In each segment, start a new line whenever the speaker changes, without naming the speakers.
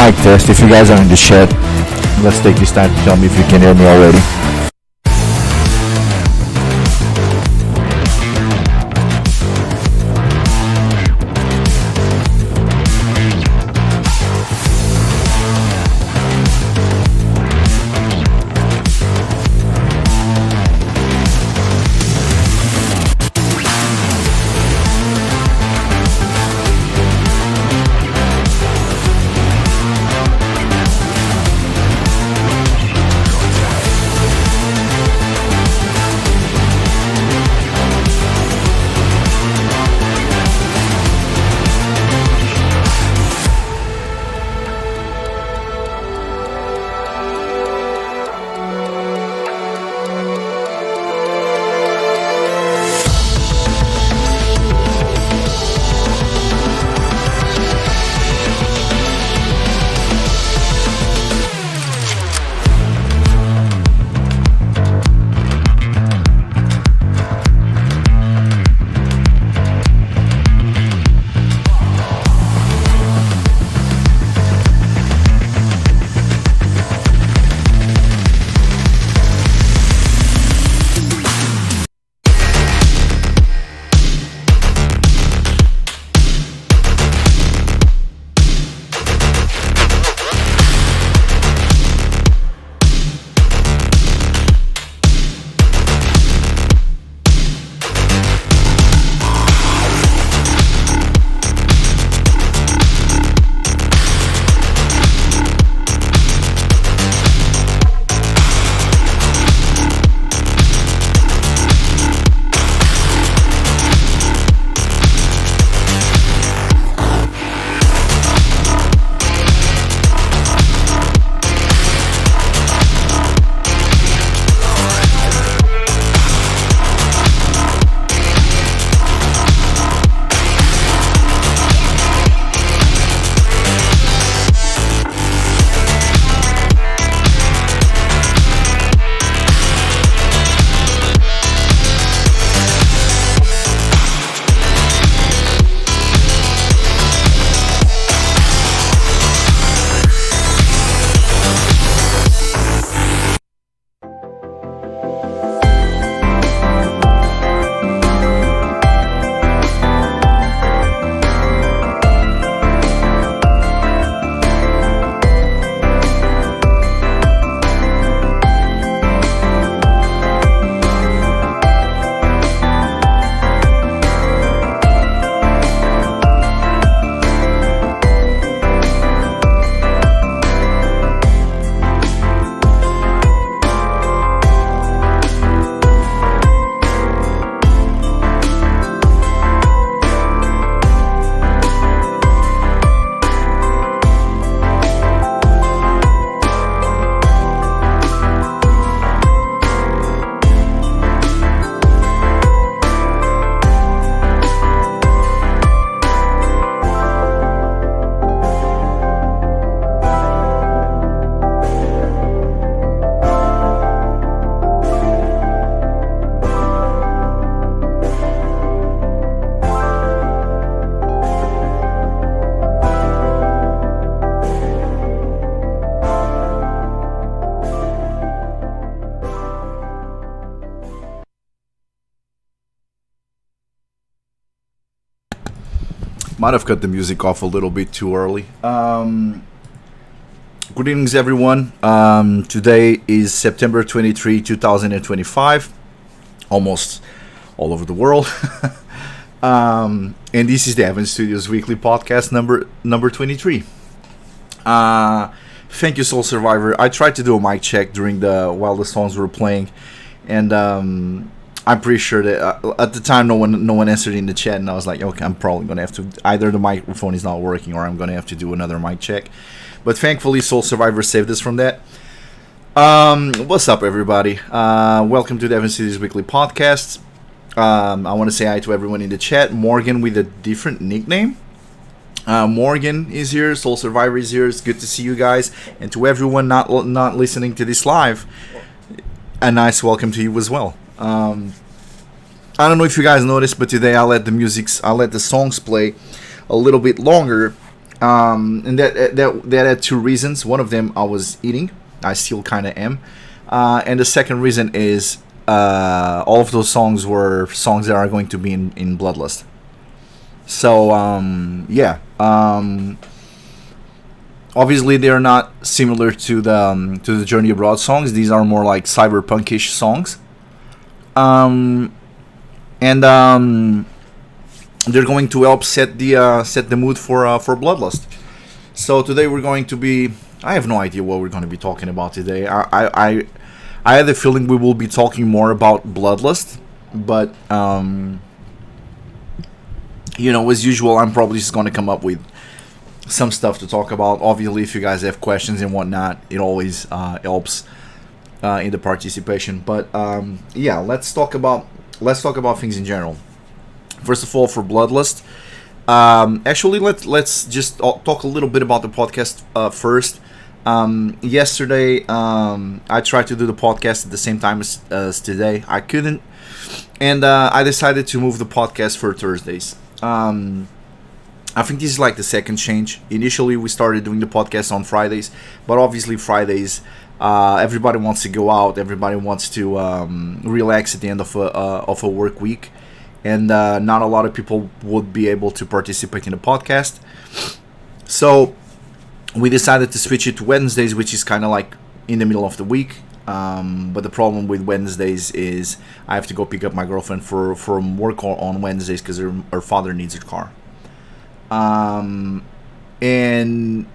mic test. If you guys are in the chat, let's take this time to tell me if you can hear me already. Might have cut the music off a little bit too early. Greetings, everyone. Today is September 23, 2025. Almost all over the world. And this is the Evan Studios Weekly Podcast number 23. Thank you, Soul Survivor. I tried to do a mic check while the songs were playing, and I'm pretty sure that at the time no one answered in the chat, and I was like, okay, I'm probably gonna have to, either the microphone is not working or I'm gonna have to do another mic check. But thankfully, Soul Survivor saved us from that. What's up, everybody? Welcome to the Evan Studios Weekly Podcast. I want to say hi to everyone in the chat. Morgan with a different nickname. Morgan is here. Soul Survivor is here. It's good to see you guys. And to everyone not listening to this live, a nice welcome to you as well. I don't know if you guys noticed, but today I let the songs play a little bit longer And that had two reasons. One of them, I was eating. I still kind of am. And the second reason is all of those songs were songs that are going to be in Bloodlust. So yeah, obviously they're not similar to the Journey Abroad songs. These are more like cyberpunkish songs, and they're going to help set the mood for Bloodlust. So today we're going to be. I have no idea what we're going to be talking about today. I had the feeling we will be talking more about Bloodlust, but as usual, I'm probably just going to come up with some stuff to talk about. Obviously, if you guys have questions and whatnot, it always helps in the participation. But yeah, let's talk about things in general. First of all, for Bloodlust, actually, let's just talk a little bit about the podcast first. Yesterday, I tried to do the podcast at the same time as today. I couldn't, and I decided to move the podcast for Thursdays. I think this is like the second change. Initially, we started doing the podcast on Fridays, but obviously Fridays, everybody wants to go out. Everybody wants to relax at the end of a work week, and not a lot of people would be able to participate in the podcast. So we decided to switch it to Wednesdays, which is kind of like in the middle of the week. But the problem with Wednesdays is I have to go pick up my girlfriend from work on Wednesdays because her father needs a car. And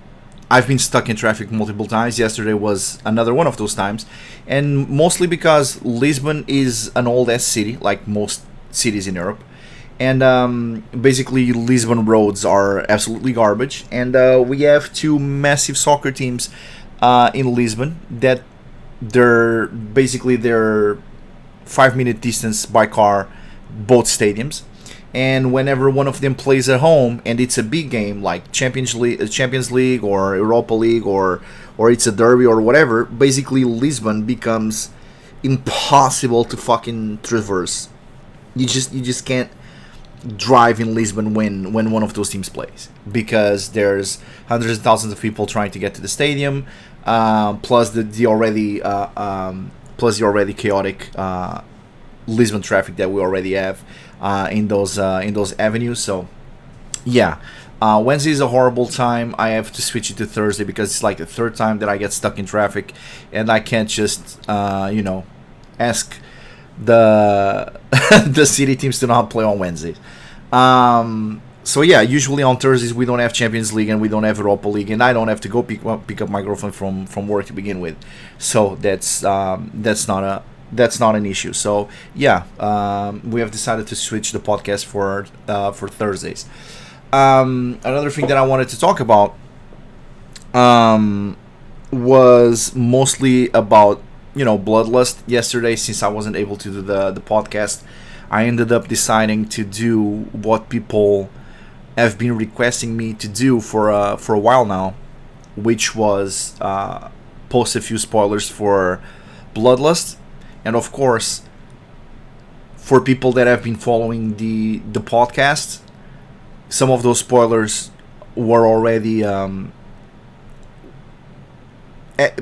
I've been stuck in traffic multiple times. Yesterday was another one of those times, and mostly because Lisbon is an old-ass city, like most cities in Europe. And basically, Lisbon roads are absolutely garbage. And we have two massive soccer teams in Lisbon that they're 5-minute distance by car, both stadiums. And whenever one of them plays at home and it's a big game like Champions League or Europa League or it's a derby or whatever, basically Lisbon becomes impossible to fucking traverse. You just can't drive in Lisbon when one of those teams plays, because there's hundreds of thousands of people trying to get to the stadium, plus the already chaotic Lisbon traffic that we already have in those avenues. So yeah, Wednesday is a horrible time. I have to switch it to Thursday because it's like the third time that I get stuck in traffic, and I can't just ask the the city teams to not play on Wednesdays. So yeah, usually on Thursdays we don't have Champions League and we don't have Europa League, and I don't have to go pick up my girlfriend from work to begin with. So that's not an issue. So yeah, we have decided to switch the podcast for Thursdays. Another thing that I wanted to talk about was mostly about Bloodlust. Yesterday, since I wasn't able to do the podcast, I ended up deciding to do what people have been requesting me to do for a while now, which was post a few spoilers for Bloodlust. And of course, for people that have been following the podcast, some of those spoilers were already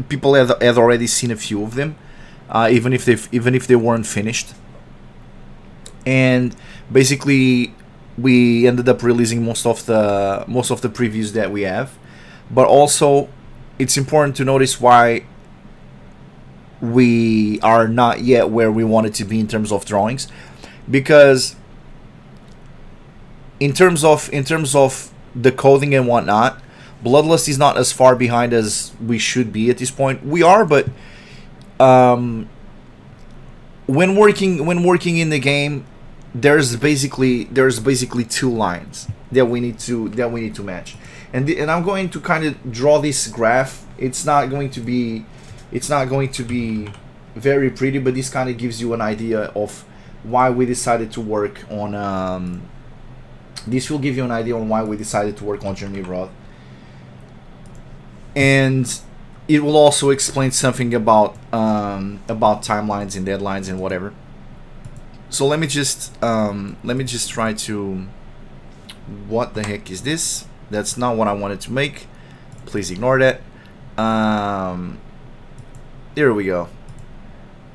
people had already seen a few of them, even if they weren't finished. And basically, we ended up releasing most of the previews that we have. But also, it's important to notice why we are not yet where we wanted to be in terms of drawings, because in terms of the coding and whatnot, Bloodlust is not as far behind as we should be at this point. We are, but when working in the game, there's basically two lines that we need to match, and I'm going to kind of draw this graph. It's not going to be very pretty, but this kind of gives you an idea of why we decided to work on. This will give you an idea on why we decided to work on Journey Abroad. And it will also explain something about timelines and deadlines and whatever. So let me just try to. What the heck is this? That's not what I wanted to make. Please ignore that. Here we go.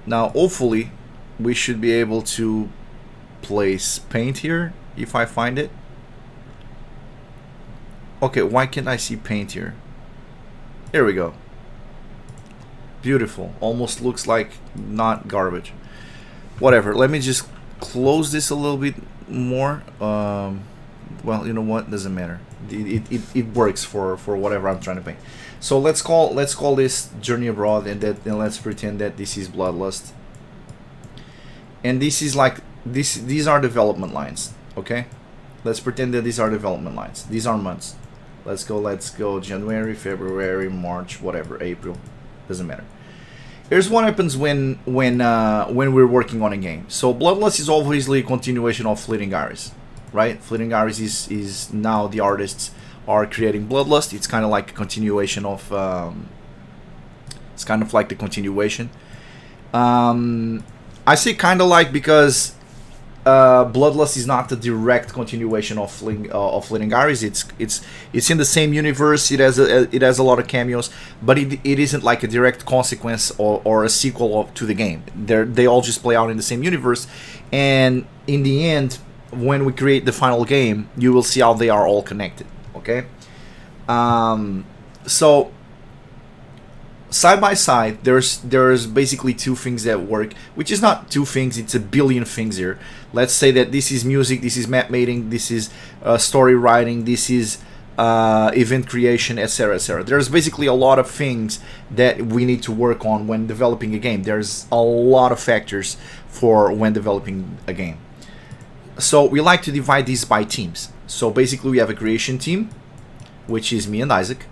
Now, hopefully, we should be able to place paint here if I find it. Okay, why can't I see paint here? Here we go. Beautiful. Almost looks like not garbage. Whatever. Let me just close this a little bit more. Well, you know what? Doesn't matter. It works for whatever I'm trying to paint. So let's call this Journey Abroad, and let's pretend that this is Bloodlust. And this is like these are development lines. Okay, let's pretend that these are development lines. These are months. Let's go January, February, March, whatever, April. Doesn't matter. Here's what happens when we're working on a game. So Bloodlust is obviously a continuation of Fleeting Iris, right? Fleeting Iris is now the artists are creating Bloodlust. It's kind of like a continuation of. It's kind of like the continuation. I say kind of like because Bloodlust is not the direct continuation of Fleeting Iris. It's in the same universe. It has a lot of cameos, but it isn't like a direct consequence or a sequel to the game. They all just play out in the same universe, and in the end, when we create the final game, you will see how they are all connected. Okay, so side by side, there's basically two things that work, which is not two things, it's a billion things here. Let's say that this is music, this is map mating, this is story writing, this is event creation, etc, etc. There's basically a lot of things that we need to work on when developing a game. There's a lot of factors for when developing a game. So we like to divide these by teams. So basically we have a creation team, which is me and Isaac.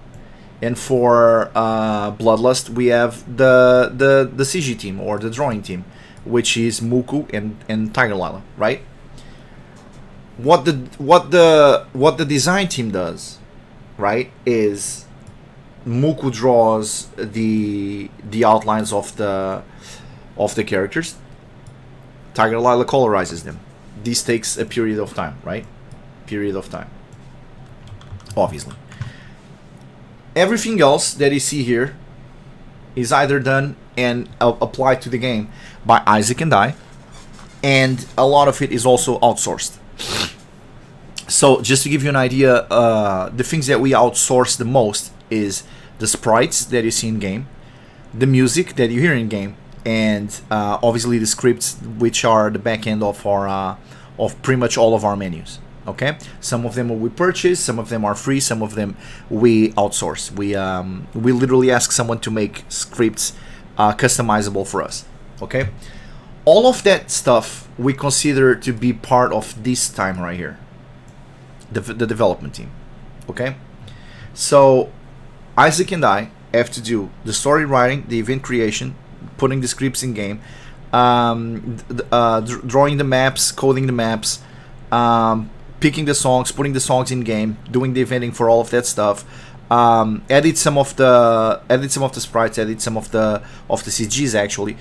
And for Bloodlust, we have the CG team, or the drawing team, which is Muku and Tiger Lila, right? What the design team does, right, is Muku draws the outlines of the characters. Tiger Lila colorizes them. This takes a period of time, right? Period of time. Obviously. Everything else that you see here is either done and applied to the game by Isaac and I, and a lot of it is also outsourced. So just to give you an idea, the things that we outsource the most is the sprites that you see in game, the music that you hear in game, and obviously the scripts, which are the back end of our of pretty much all of our menus. Okay, some of them we purchase, some of them are free, some of them we outsource. We literally ask someone to make scripts customizable for us. Okay, all of that stuff we consider to be part of this time right here, the development team. Okay, so Isaac and I have to do the story writing, the event creation, putting the scripts in game, drawing the maps, coding the maps, picking the songs, putting the songs in game, doing the eventing for all of that stuff, edit some of the sprites, edit some of the CGs actually.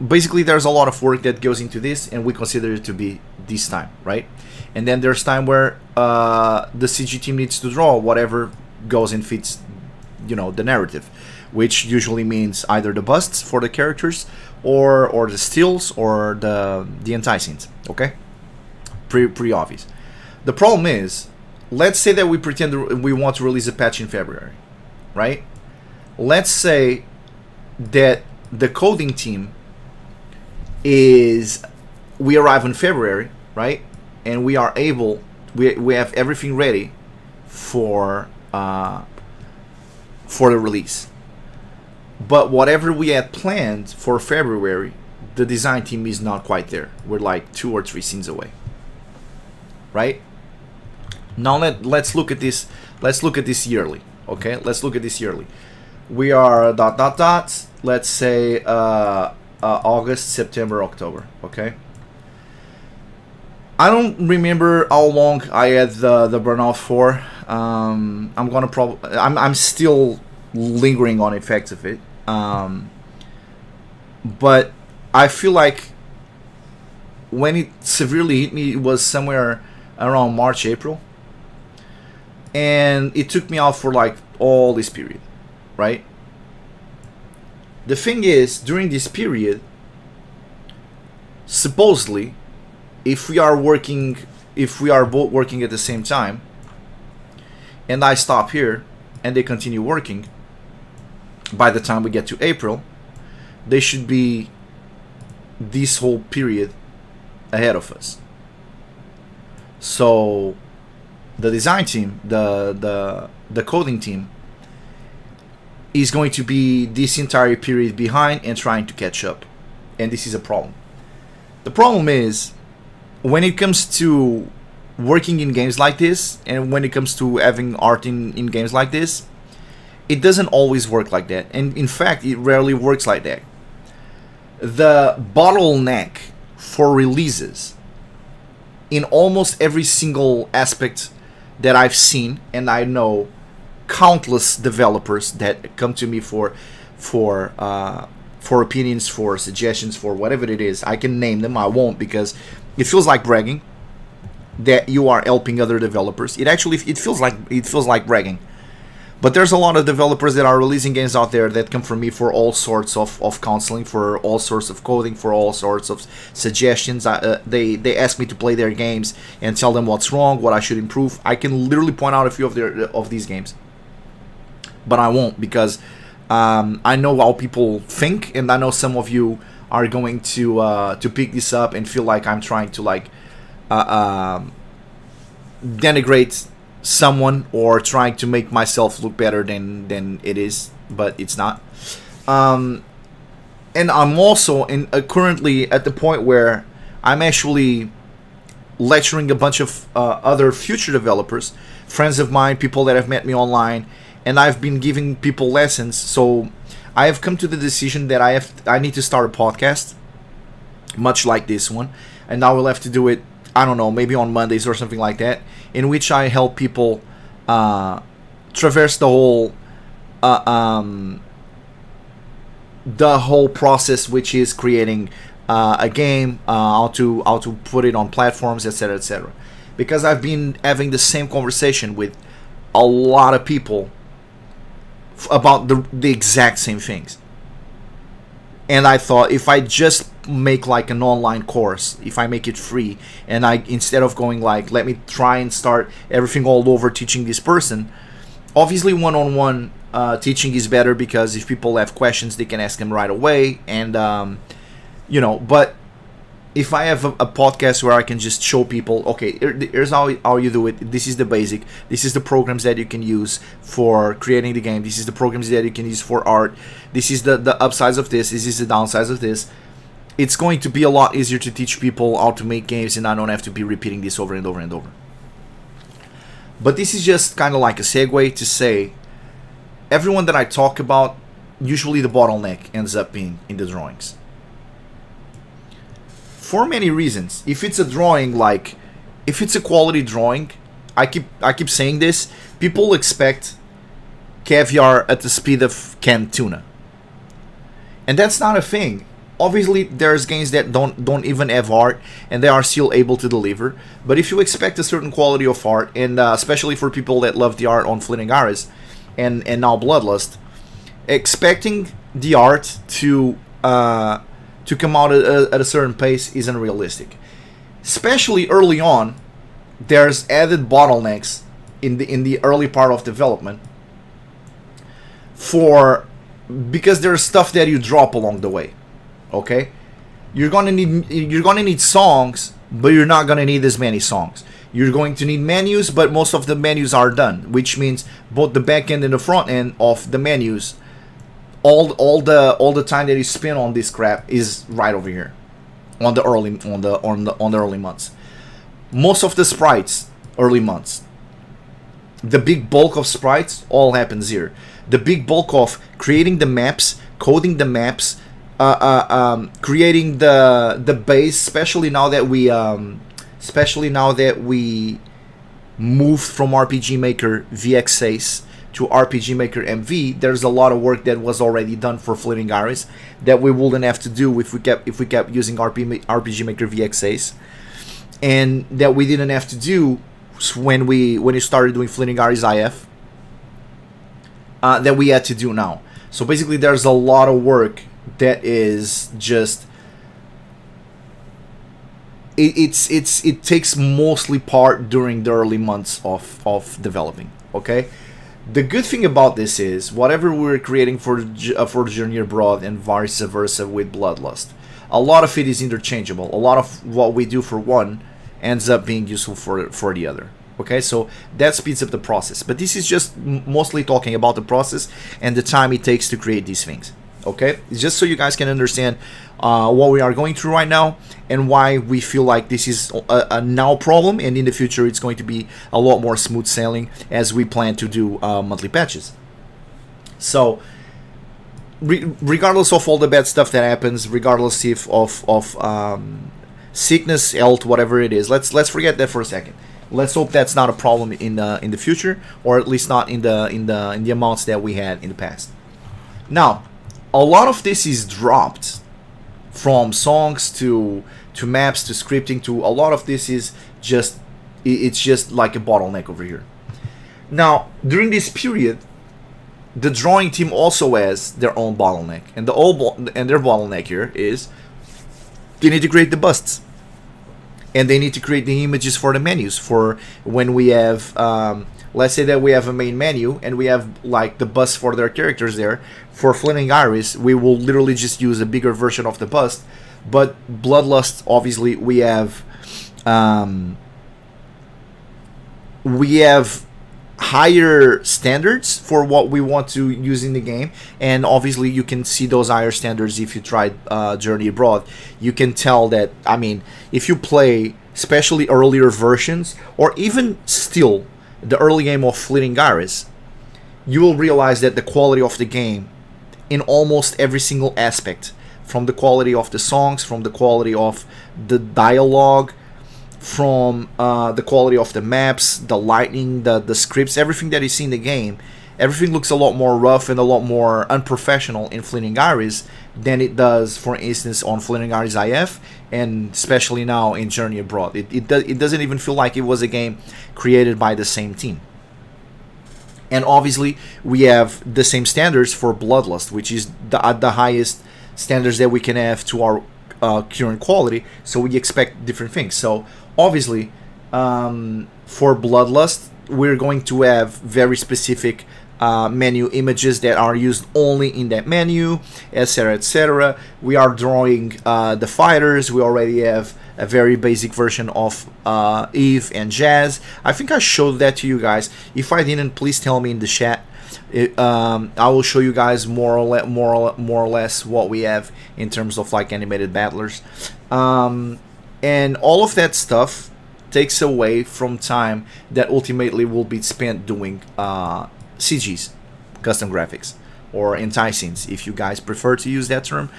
Basically, there's a lot of work that goes into this, and we consider it to be this time, right? And then there's time where the CG team needs to draw whatever goes and fits, you know, the narrative, which usually means either the busts for the characters or the stills or the anti-scenes. Okay. Pretty obvious. The problem is, let's say that we pretend we want to release a patch in February, right? Let's say that the coding team is, we arrive in February, right? And we are able, we have everything ready for the release. But whatever we had planned for February, the design team is not quite there. We're like 2 or 3 scenes away. Right? Now let's look at this. Let's look at this yearly. Okay? Let's look at this yearly. We are ... Let's say August, September, October. Okay? I don't remember how long I had the burnout for. I'm still lingering on effects of it. But I feel like when it severely hit me, it was somewhere around March, April. and it took me out for like all this period, right? The thing is, during this period, supposedly, if we are both working at the same time, and I stop here and they continue working, by the time we get to April, they should be this whole period ahead of us. So the design team, the coding team, is going to be this entire period behind and trying to catch up. And this is a problem. The problem is, when it comes to working in games like this, and when it comes to having art in games like this, it doesn't always work like that. And in fact, it rarely works like that. The bottleneck for releases in almost every single aspect that I've seen, and I know countless developers that come to me for opinions, for suggestions, for whatever it is. I can name them. I won't, because it feels like bragging that you are helping other developers. It feels like bragging. But there's a lot of developers that are releasing games out there that come from me for all sorts of counseling, for all sorts of coding, for all sorts of suggestions. They ask me to play their games and tell them what's wrong, what I should improve. I can literally point out a few of these games, but I won't, because I know how people think, and I know some of you are going to pick this up and feel like I'm trying to denigrate someone or trying to make myself look better than it is, but it's not. And I'm also currently at the point where I'm actually lecturing a bunch of other future developers, friends of mine, people that have met me online, and I've been giving people lessons. So I have come to the decision that I need to start a podcast, much like this one, and I will have to do it, I don't know, maybe on Mondays or something like that, in which I help people traverse the whole process, which is creating a game, how to put it on platforms, etc., etc. Because I've been having the same conversation with a lot of people about the exact same things. And I thought, if I just make like an online course, if I make it free, and I, instead of going like, let me try and start everything all over teaching this person, obviously one-on-one teaching is better, because if people have questions, they can ask them right away. And but if I have a podcast where I can just show people, okay, here's how you do it. This is the basic. This is the programs that you can use for creating the game. This is the programs that you can use for art. This is the upsides of this. This is the downsides of this. It's going to be a lot easier to teach people how to make games, and I don't have to be repeating this over and over and over. But this is just kind of like a segue to say, everyone that I talk about, usually the bottleneck ends up being in the drawings. For many reasons. If it's a drawing, like, if it's a quality drawing, I keep saying this, people expect caviar at the speed of canned tuna. And that's not a thing. Obviously, there's games that don't even have art, and they are still able to deliver. But if you expect a certain quality of art, and especially for people that love the art on Fleeting Hours and now Bloodlust, expecting the art to come out at a certain pace isn't realistic. Especially early on, there's added bottlenecks in the early part of development because there's stuff that you drop along the way. Okay, you're gonna need songs, but you're not gonna need as many songs. You're going to need menus, but most of the menus are done, which means both the back end and the front end of the menus, all the time that you spend on this crap is right over here on the early months. Most of the sprites, early months. The big bulk of sprites all happens here. The big bulk of creating the maps, coding the maps, creating the base, especially now that we moved from RPG Maker VX6 to RPG Maker MV. There's a lot of work that was already done for Fleeting Hours that we wouldn't have to do if we kept using RPG Maker VX6, and that we didn't have to do when we started doing Fleeting Aries IF that we had to do now. So basically, there's a lot of work that is just it takes mostly part during the early months of developing. Okay, the good thing about this is whatever we're creating for Journey Abroad and vice versa with Bloodlust, a lot of it is interchangeable. A lot of what we do for one ends up being useful for the other. Okay, so that speeds up the process. But this is just mostly talking about the process and the time it takes to create these things. Okay, it's just so you guys can understand what we are going through right now and why we feel like this is a now problem, and in the future it's going to be a lot more smooth sailing as we plan to do monthly patches. So regardless of all the bad stuff that happens, regardless of sickness, health, whatever it is, let's forget that for a second. Let's hope that's not a problem in the future, or at least not in the amounts that we had in the past. Now, a lot of this is dropped, from songs to maps to scripting to a lot of this is just it's just like a bottleneck over here. Now, during this period, the drawing team also has their own bottleneck, and their bottleneck here is they need to create the busts. And they need to create the images for the menus for when we have, let's say that we have a main menu and we have like the bust for their characters there. For Fleeting Aries, we will literally just use a bigger version of the bust. But Bloodlust, obviously, we have higher standards for what we want to use in the game, and obviously you can see those higher standards if you tried Journey Abroad. You can tell that, I mean, if you play especially earlier versions or even still the early game of Fleeting Aries, you will realize that the quality of the game in almost every single aspect, from the quality of the songs, from the quality of the dialogue, from the quality of the maps, the lighting, the scripts, everything that you see in the game, everything looks a lot more rough and a lot more unprofessional in Fleeting Aries than it does, for instance, on Fleeting Aries IF, and especially now in Journey Abroad. It doesn't even feel like it was a game created by the same team. And obviously, we have the same standards for Bloodlust, which is the highest standards that we can have to our current quality, so we expect different things. So obviously, for Bloodlust, we're going to have very specific menu images that are used only in that menu, etc., etc. We are drawing the fighters. We already have a very basic version of Eve and Jazz. I think I showed that to you guys. If I didn't, please tell me in the chat. I will show you guys more or less what we have in terms of like animated battlers, and all of that stuff takes away from time that ultimately will be spent doing CGs, custom graphics, or anti-scenes, if you guys prefer to use that term.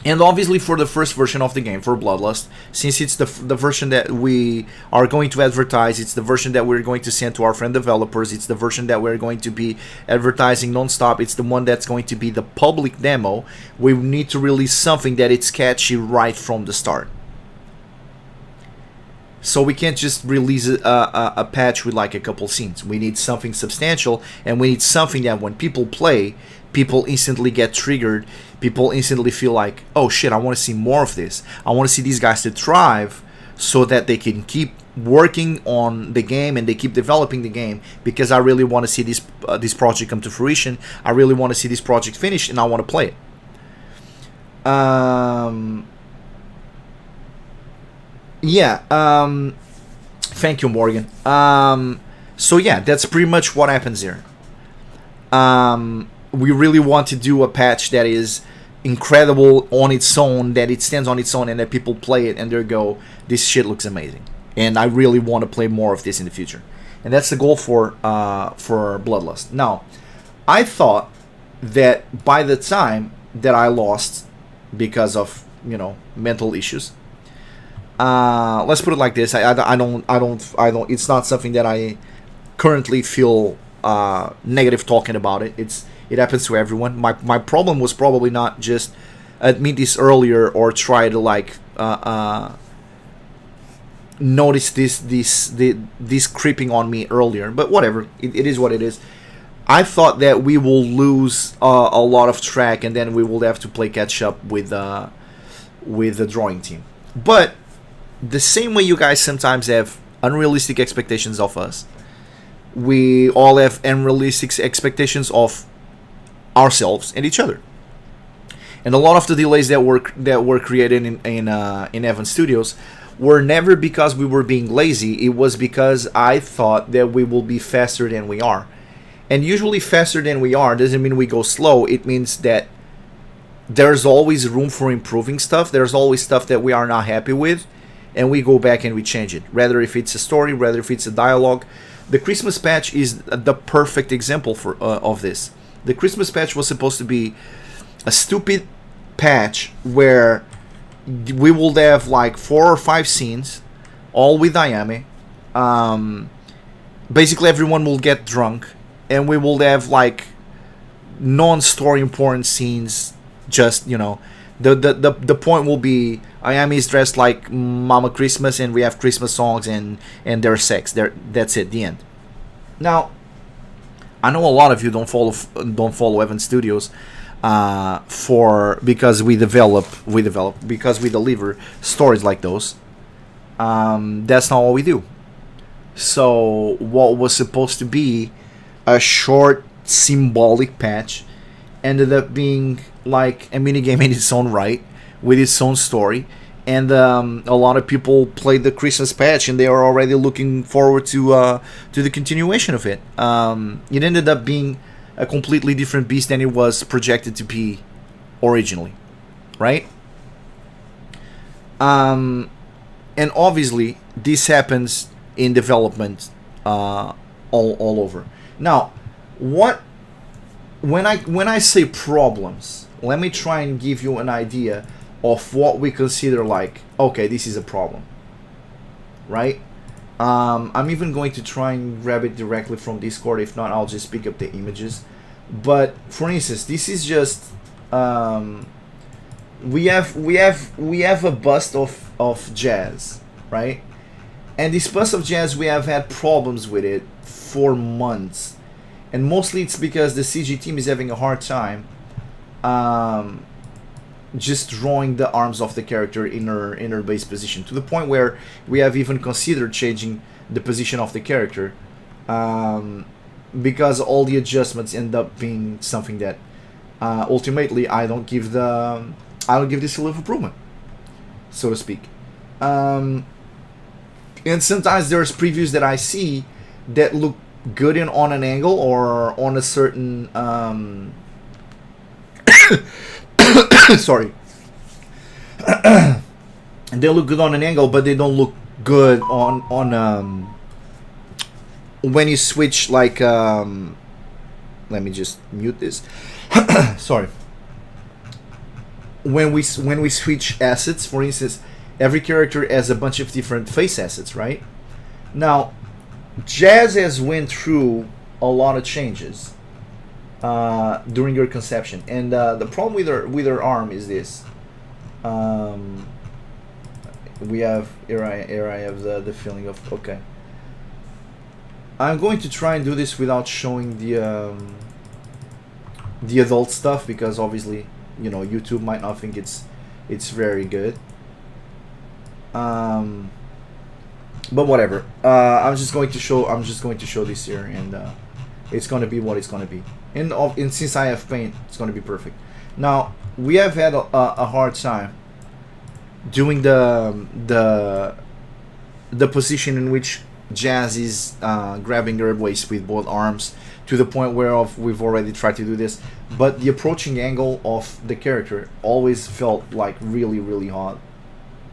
And obviously for the first version of the game, for Bloodlust, since it's the version that we are going to advertise, it's the version that we're going to send to our friend developers, it's the version that we're going to be advertising non-stop, it's the one that's going to be the public demo, we need to release something that it's catchy right from the start. So we can't just release a patch with like a couple scenes. We need something substantial, and we need something that when people play, people instantly get triggered. People instantly feel like, oh shit, I want to see more of this. I want to see these guys to thrive so that they can keep working on the game and they keep developing the game, because I really want to see this project come to fruition. I really want to see this project finished, and I want to play it. Thank you, Morgan. So yeah, that's pretty much what happens here. We really want to do a patch that is incredible on its own, that it stands on its own, and that people play it and they go, this shit looks amazing, and I really want to play more of this in the future. And that's the goal for Bloodlust. Now, I thought that by the time that I lost because of, you know, mental issues, let's put it like this, I don't, it's not something that I currently feel negative talking about it. It happens to everyone. My problem was probably not just admit this earlier or try to like noticed this creeping on me earlier, but whatever. It is what it is. I thought that we will lose a lot of track, and then we will have to play catch up with the drawing team. But the same way you guys sometimes have unrealistic expectations of us, we all have unrealistic expectations of ourselves and each other. And a lot of the delays that were created in Evan Studios were never because we were being lazy. It was because I thought that we will be faster than we are. And usually faster than we are doesn't mean we go slow. It means that there's always room for improving stuff. There's always stuff that we are not happy with, and we go back and we change it. Rather if it's a story, rather if it's a dialogue. The Christmas patch is the perfect example of this. The Christmas patch was supposed to be a stupid patch where we would have like 4 or 5 scenes, all with Ayame. Basically everyone will get drunk, and we will have like non-story important scenes. Just, you know, the point will be Ayame is dressed like Mama Christmas, and we have Christmas songs, and there's sex. That's it, the end. Now, I know a lot of you don't follow Evan Studios because we deliver stories like those. That's not what we do. So what was supposed to be a short symbolic patch ended up being like a minigame in its own right, with its own story. And a lot of people played the Christmas patch, and they are already looking forward to the continuation of it. It ended up being a completely different beast than it was projected to be originally, right? And obviously, this happens in development all over. Now, when I say problems, let me try and give you an idea of what we consider like, okay, this is a problem, right? I'm even going to try and grab it directly from Discord. If not, I'll just pick up the images. But for instance, this is just we have a bust of Jazz, right? And this bust of Jazz, we have had problems with it for months, and mostly it's because the CG team is having a hard time just drawing the arms of the character in her base position, to the point where we have even considered changing the position of the character, because all the adjustments end up being something that ultimately I don't give this seal of improvement, so to speak. And sometimes there's previews that I see that look good on an angle or on a certain sorry. They look good on an angle, but they don't look good on when you switch, like let me just mute this. Sorry. When we switch assets, for instance, every character has a bunch of different face assets, right? Now, Jazz has went through a lot of changes during your conception, and the problem with her arm is this. We have here I have the feeling of, okay, I'm going to try and do this without showing the adult stuff, because obviously, you know, YouTube might not think it's very good. But whatever. I'm just going to show this here, and it's going to be what it's going to be. And since I have paint, it's going to be perfect. Now, we have had a hard time doing the position in which Jazz is grabbing her waist with both arms, to the point where we've already tried to do this, but the approaching angle of the character always felt like really odd.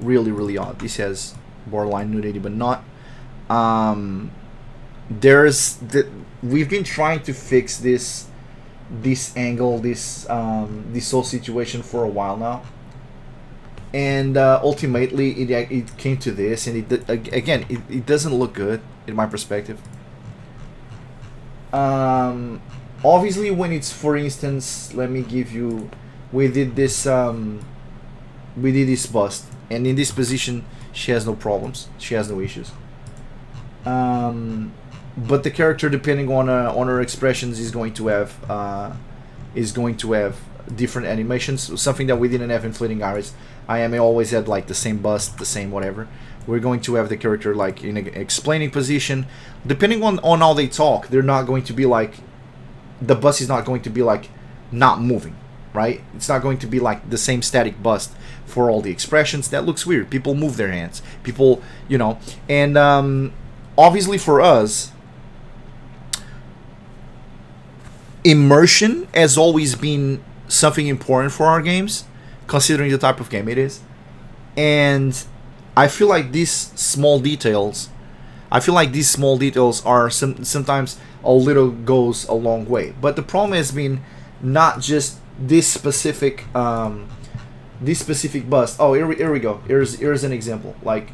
Really odd. This has borderline nudity, but not. We've been trying to fix this angle, this whole situation for a while now, and ultimately it came to this, and it doesn't look good in my perspective. Obviously, when it's, for instance, let me give you, we did this bust and in this position she has no problems, she has no issues. But the character, depending on her expressions, is going to have different animations. Something that we didn't have in Fleeting Iris. I am always had like the same bust, the same whatever. We're going to have the character like in an explaining position. Depending on how they talk, they're not going to be like, the bust is not going to be like not moving, right? It's not going to be like the same static bust for all the expressions. That looks weird. People move their hands. People, and obviously for us, immersion has always been something important for our games, considering the type of game it is. And I feel like these small details are sometimes a little goes a long way. But the problem has been not just this specific bust. Oh, here we go. Here's an example. Like,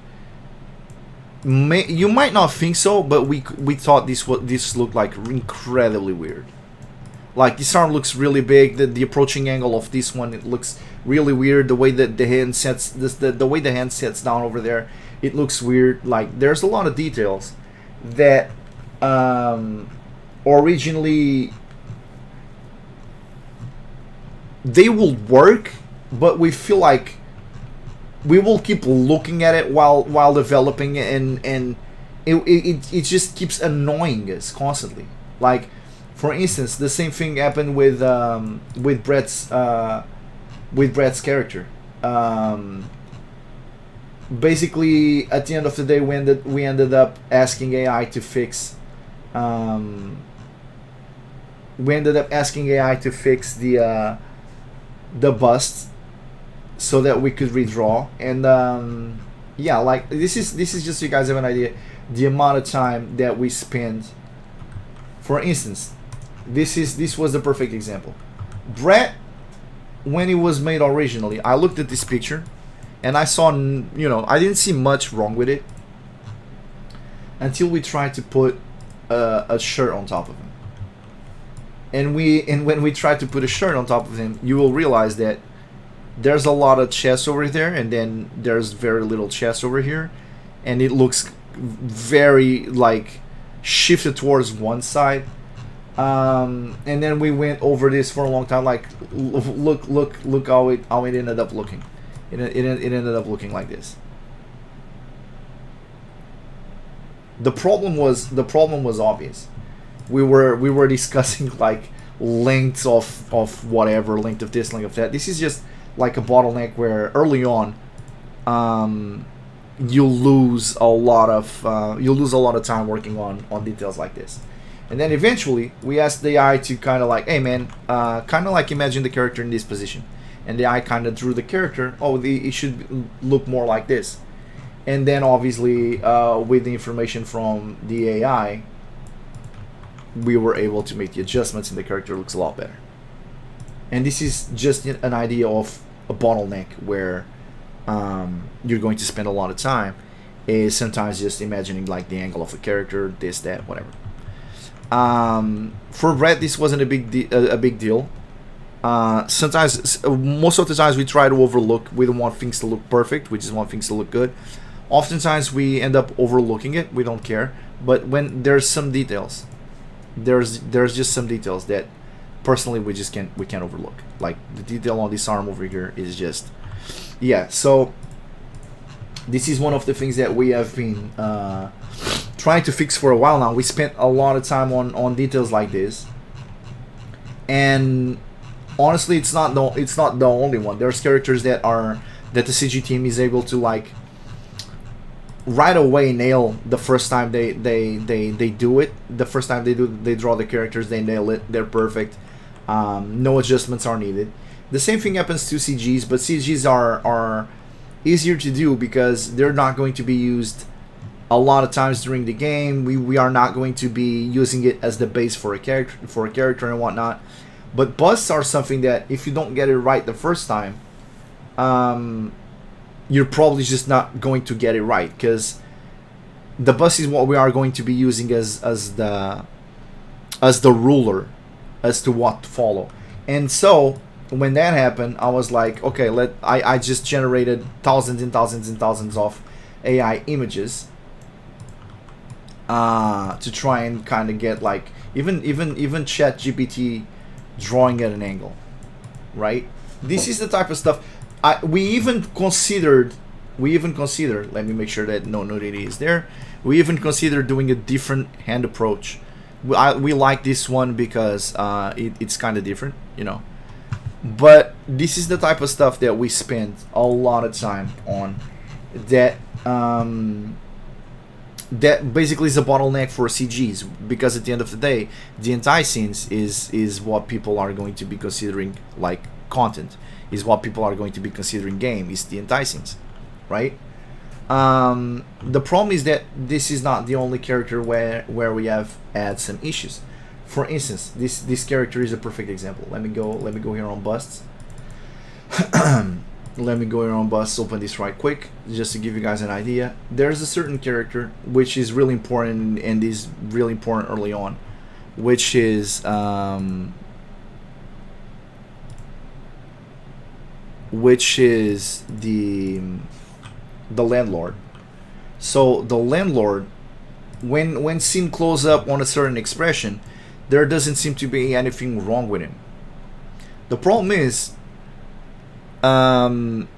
you might not think so, but we thought this looked like incredibly weird. Like, this arm looks really big. The approaching angle of this one, it looks really weird. The way that the hand sets the way the hand sets down over there, it looks weird. Like, there's a lot of details that originally they will work, but we feel like we will keep looking at it while developing, and it just keeps annoying us constantly. Like, for instance, the same thing happened with Brett's character. Basically, at the end of the day, we ended up asking AI to fix. We ended up asking AI to fix the bust so that we could redraw. And yeah, like, this is just so you guys have an idea the amount of time that we spend. For instance, this was the perfect example. Brett, when it was made originally, I looked at this picture and I saw, I didn't see much wrong with it until we tried to put a shirt on top of him. And when we tried to put a shirt on top of him, you will realize that there's a lot of chest over there, and then there's very little chest over here, and it looks very like shifted towards one side. And then we went over this for a long time. Like, look how it ended up looking. It ended up looking like this. The problem was obvious. We were discussing like lengths of whatever, length of this, length of that. This is just like a bottleneck where early on, you'll lose a lot of time working on details like this. And then eventually we asked the AI to kind of like, hey man, kind of like imagine the character in this position. And the AI kind of drew the character. Oh, it should look more like this. And then obviously with the information from the AI, we were able to make the adjustments and the character looks a lot better. And this is just an idea of a bottleneck where you're going to spend a lot of time, is sometimes just imagining like the angle of a character, this, that, whatever. For Brett, this wasn't a big deal. Sometimes, most of the times, we try to overlook. We don't want things to look perfect. We just want things to look good. Oftentimes, we end up overlooking it. We don't care. But when there's some details, there's just some details that personally we can't overlook. Like the detail on this arm over here is just, yeah. So this is one of the things that we have been trying to fix for a while now. We spent a lot of time on details like this, and honestly, it's not the only one. There's characters that the CG team is able to like right away nail the first time they do it. The first time they draw the characters, they nail it. They're perfect. No adjustments are needed. The same thing happens to CGs, but CGs are easier to do because they're not going to be used a lot of times during the game. We are not going to be using it as the base for a character and whatnot. But busts are something that if you don't get it right the first time, you're probably just not going to get it right, because the bust is what we are going to be using as the ruler as to what to follow. And so when that happened, I was like, okay, I just generated thousands and thousands and thousands of AI images to try and kind of get like even Chat GPT drawing at an angle, right? This is the type of stuff we even considered. Let me make sure that no nudity is there. We even considered doing a different hand approach. We like this one because it's kind of different, you know. But this is the type of stuff that we spend a lot of time on. That that basically is a bottleneck for CGs, because at the end of the day, the anti-scenes is what people are going to be considering like content. Is what people are going to be considering game. Is the anti-scenes, right? The problem is that this is not the only character where we have had some issues. For instance, this character is a perfect example. Let me go here on busts. Let me go here on busts. Open this right quick just to give you guys an idea. There's a certain character which is really important and is really important early on, which is the landlord. So the landlord, when seen close up on a certain expression, there doesn't seem to be anything wrong with him. The problem is, when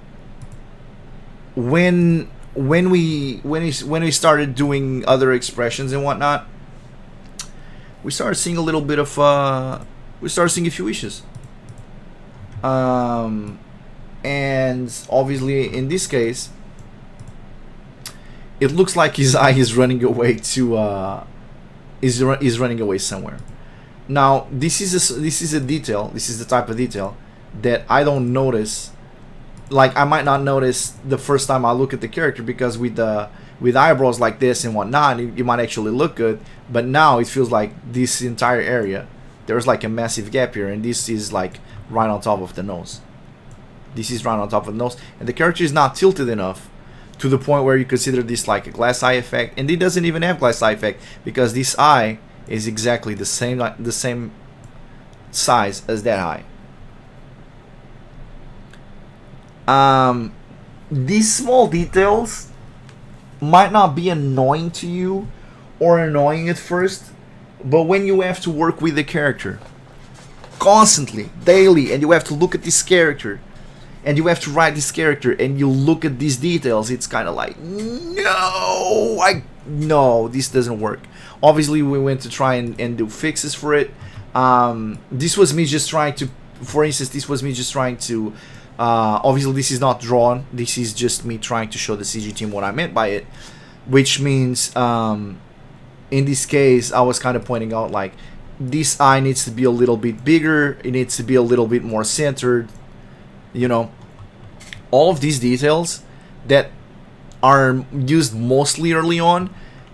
we started doing other expressions and whatnot, we started seeing a little bit of we started seeing a few issues. And obviously in this case, it looks like his eye is running away to is running away somewhere. Now this is a detail. This is the type of detail that I don't notice. Like I might not notice the first time I look at the character, because with eyebrows like this and whatnot, it might actually look good. But now it feels like this entire area, there's like a massive gap here, and this is like right on top of the nose. This is right on top of the nose, and the character is not tilted enough to the point where you consider this like a glass eye effect, and it doesn't even have glass eye effect, because this eye is exactly the same size as that eye. These small details might not be annoying to you or annoying at first, but when you have to work with the character constantly, daily, and you have to look at this character and you have to write this character and you look at these details, it's kind of like, no, this doesn't work. Obviously we went to try and do fixes for it. This was me just trying to, for instance, obviously this is not drawn, this is just me trying to show the CG team what I meant by it, which means in this case I was kind of pointing out like this eye needs to be a little bit bigger, it needs to be a little bit more centered, you know, all of these details that are used mostly early on,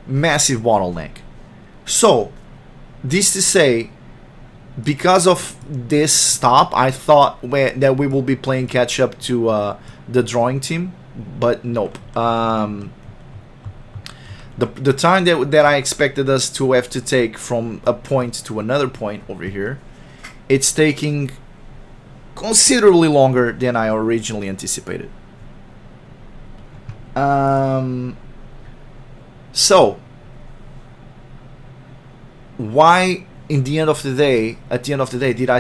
massive bottleneck. So this to say, because of this stop, I thought that we will be playing catch up to the drawing team, but nope. The time that I expected us to have to take from a point to another point over here, it's taking considerably longer than I originally anticipated. So why at the end of the day did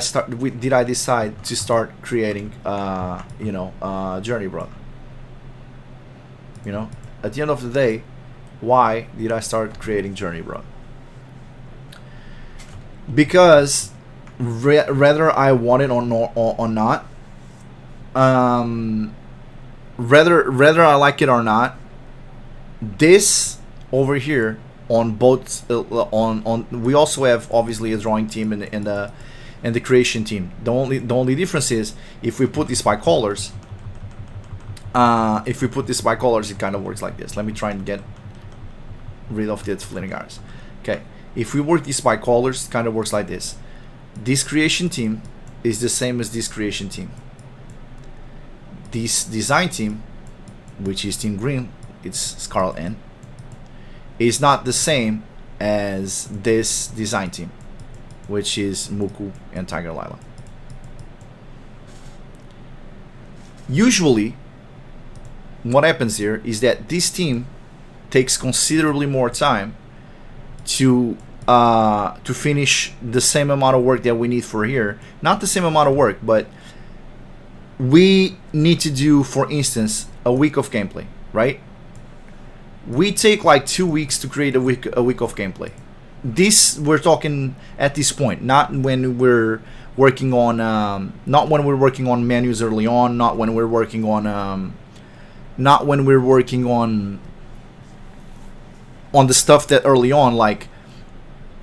I decide to start creating Journey Brother? You know, at the end of the day, why did I start creating Journey Brother? Because whether I want it or not, whether I like it or not, this over here on both on we also have obviously a drawing team and the creation team. The only difference is if we put this by colors, it kind of works like this. Let me try and get rid of the fleeting hours. Okay, if we work this by colors, it kind of works like this. This creation team is the same as this creation team. This design team, which is Team Green, it's Scarlet N, is not the same as this design team, which is Muku and Tiger Lila. Usually, what happens here is that this team takes considerably more time to finish the same amount of work that we need for here. Not the same amount of work, but we need to do, for instance, a week of gameplay, right? We take like 2 weeks to create a week of gameplay. This we're talking at this point, not when we're working on menus early on, not when we're working on the stuff that early on, like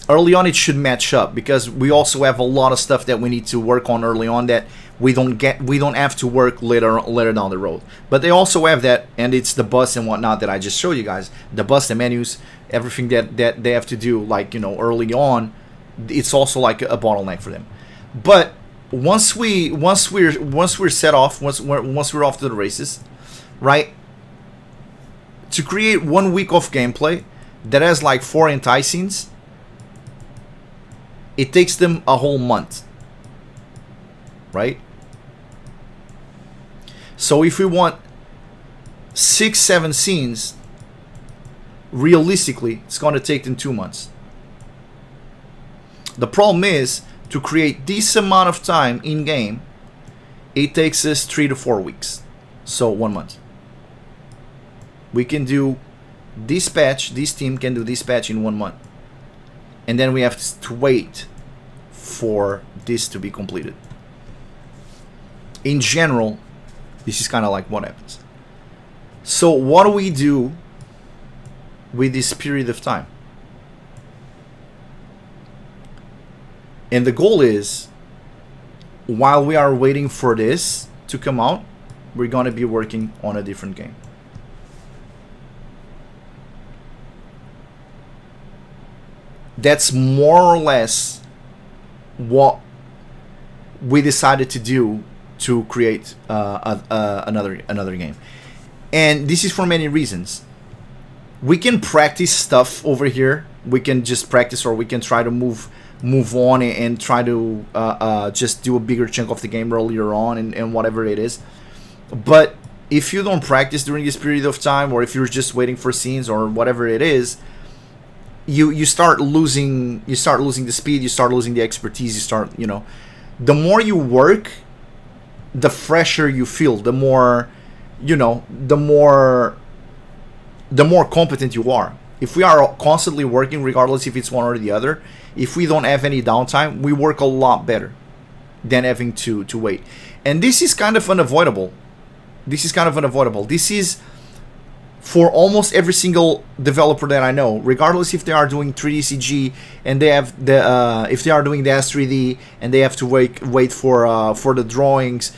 early on it should match up, because we also have a lot of stuff that we need to work on early on that we don't have to work later down the road. But they also have that, and it's the bus and whatnot that I just showed you guys, the bus, the menus, everything that they have to do, like, you know, early on. It's also like a bottleneck for them. But once we're set off, once we're off to the races, right, to create 1 week of gameplay that has like 4 enticings, it takes them a whole month, right? So if we want 6-7 scenes, realistically, it's going to take them 2 months. The problem is, to create this amount of time in game, it takes us 3 to 4 weeks. So 1 month. We can do this patch, this team can do this patch in 1 month. And then we have to wait for this to be completed. In general, this is kind of like what happens. So what do we do with this period of time? And the goal is, while we are waiting for this to come out, we're going to be working on a different game. That's more or less what we decided to do to create another game. And this is for many reasons. We can practice stuff over here. We can just practice, or we can try to move on and try to just do a bigger chunk of the game earlier on, and whatever it is. But if you don't practice during this period of time, or if you're just waiting for scenes or whatever it is, you start losing the speed, you start losing the expertise, you start, you know, the more you work, the fresher you feel, the more, you know, the more competent you are. If we are constantly working, regardless if it's one or the other, if we don't have any downtime, we work a lot better than having to wait. And this is kind of unavoidable. This is for almost every single developer that I know, regardless if they are doing 3D CG and they have the if they are doing the S3D and they have to wait for the drawings.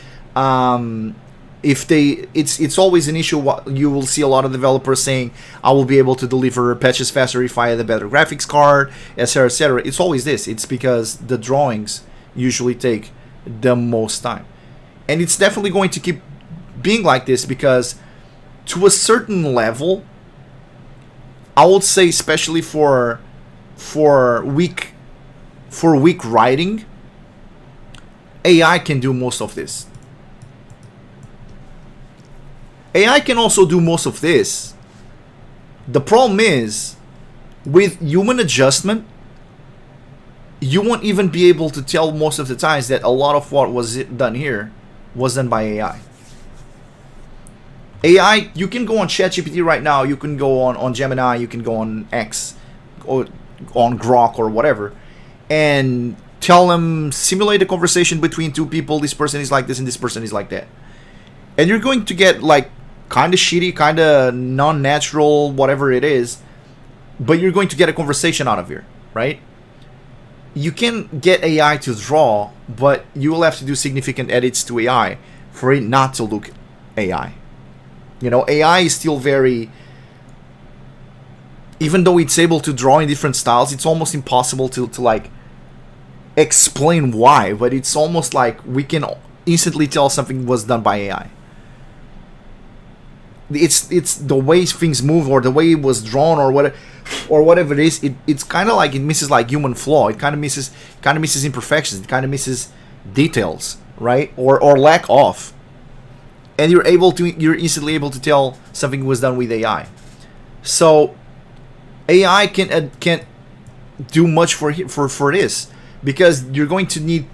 It's always an issue. You will see a lot of developers saying, I will be able to deliver patches faster if I have a better graphics card, etc., etc. It's always this. It's because the drawings usually take the most time. And it's definitely going to keep being like this, because to a certain level, I would say, especially for weak writing, AI can do most of this. AI can also do most of this. The problem is, with human adjustment, you won't even be able to tell most of the times that a lot of what was done here was done by AI. AI, you can go on ChatGPT right now, you can go on Gemini, you can go on X, or on Grok or whatever, and tell them, simulate a conversation between two people, this person is like this and this person is like that. And you're going to get like kind of shitty, kind of non-natural, whatever it is, but you're going to get a conversation out of here, right? You can get AI to draw, but you will have to do significant edits to AI for it not to look AI. You know, AI is still very, even though it's able to draw in different styles, it's almost impossible to like explain why, but it's almost like we can instantly tell something was done by AI. It's the way things move, or the way it was drawn, or whatever it is. It's kind of like it misses like human flaw. It kind of misses imperfections. It kind of misses details, right? Or lack of. and you're easily able to tell something was done with AI. So AI can't do much for this, because you're going to need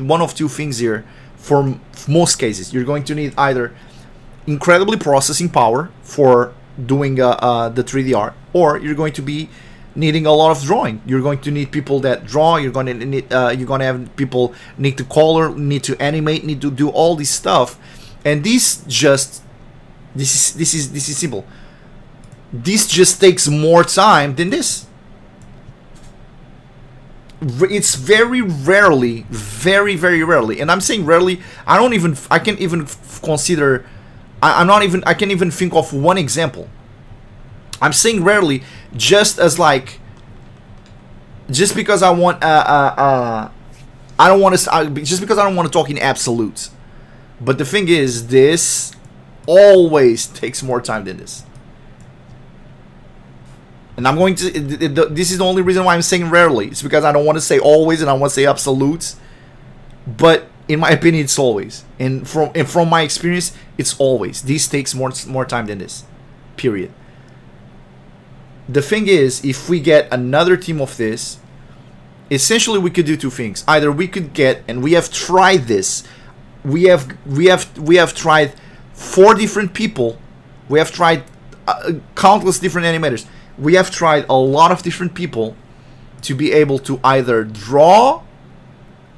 one of two things here. For most cases, you're going to need either incredibly processing power for doing the 3D art, or you're going to be needing a lot of drawing. You're going to need people that draw. You're going to have people need to color, need to animate, need to do all this stuff. And this is simple. This just takes more time than this. It's very rarely, very rarely, and I'm saying rarely. I can't even consider. I can't even think of one example. I'm saying rarely, just because I want I don't want to just because I don't want to talk in absolutes. But the thing is, this always takes more time than this. And I'm going to. This is the only reason why I'm saying rarely. It's because I don't want to say always, and I want to say absolutes. But in my opinion, it's always. And from my experience, it's always. This takes more time than this. Period. The thing is, if we get another team of this, essentially we could do two things. Either we could get, and we have tried this. We have tried 4 different people. We have tried countless different animators. We have tried a lot of different people to be able to either draw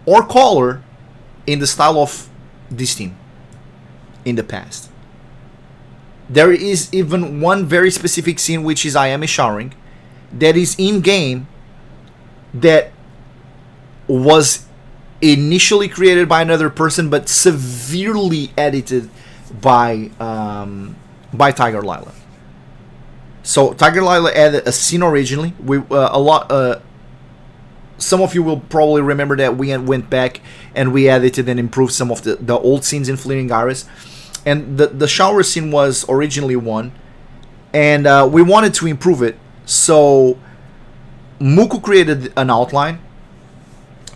or color in the style of this team in the past. There is even one very specific scene, which is I Am Showering, that is in game, that was initially created by another person but severely edited by Tiger Lila. So Tiger Lila added a scene originally. Some of you will probably remember that we went back and we edited and improved some of the old scenes in Fleeting Iris. And the shower scene was originally one, and we wanted to improve it. So Muku created an outline,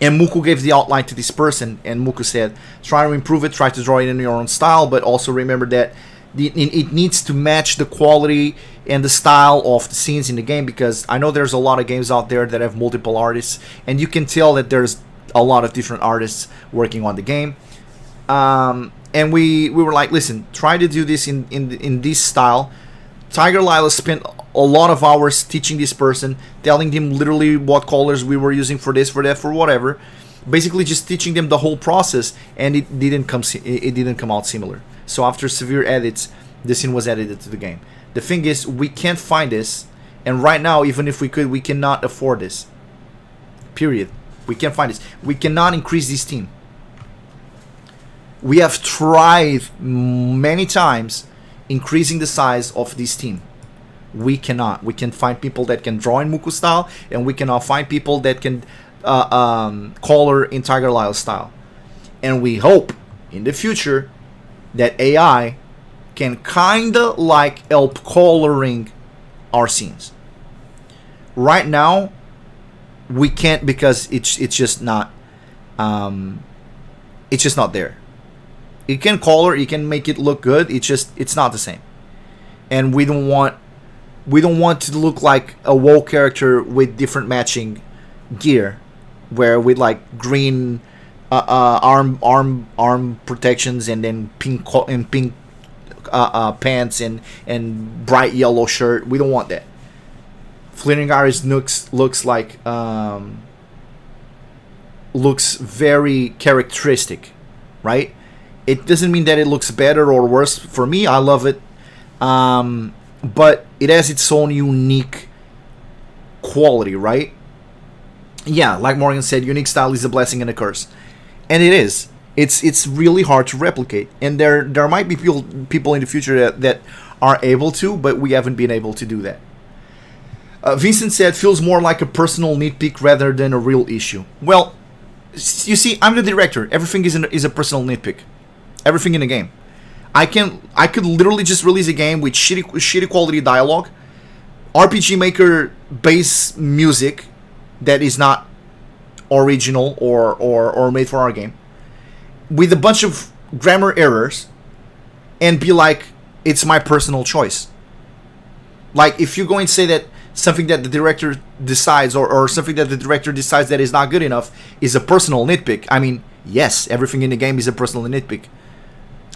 and Muku gave the outline to this person, and Muku said, try to improve it, try to draw it in your own style, but also remember that it needs to match the quality and the style of the scenes in the game, because I know there's a lot of games out there that have multiple artists, and you can tell that there's a lot of different artists working on the game. And we were like, listen, try to do this in this style. Tiger Lila spent a lot of hours teaching this person, telling him literally what colors we were using for this, for that, for whatever. Basically just teaching them the whole process, and it didn't come out similar. So after severe edits, the scene was edited to the game. The thing is, we can't find this, and right now, even if we could, we cannot afford this. Period. We can't find this. We cannot increase this team. We have tried many times increasing the size of this team. We cannot. We can find people that can draw in Muku style, and we cannot find people that can color in Tiger Lyle style. And we hope in the future that AI can kinda like help coloring our scenes. Right now, we can't, because it's just not there. It can color, it can make it look good. It's not the same, and we don't want to look like a WoW character with different matching gear, where with like green arm protections, and then pink pants and bright yellow shirt. We don't want that. Fleeting Iris looks like looks very characteristic, right? It doesn't mean that it looks better or worse. For me, I love it, but it has its own unique quality, right? Yeah, like Morgan said, unique style is a blessing and a curse, and it is. It's really hard to replicate, and there might be people in the future that are able to, but we haven't been able to do that. Vincent said, feels more like a personal nitpick rather than a real issue. Well, you see, I'm the director. Everything is a personal nitpick. Everything in the game. I could literally just release a game with shitty quality dialogue, RPG Maker base music that is not original or made for our game, with a bunch of grammar errors, and be like, it's my personal choice. Like, if you're going to say that something that the director decides, or something that the director decides that is not good enough, is a personal nitpick, I mean, yes, everything in the game is a personal nitpick.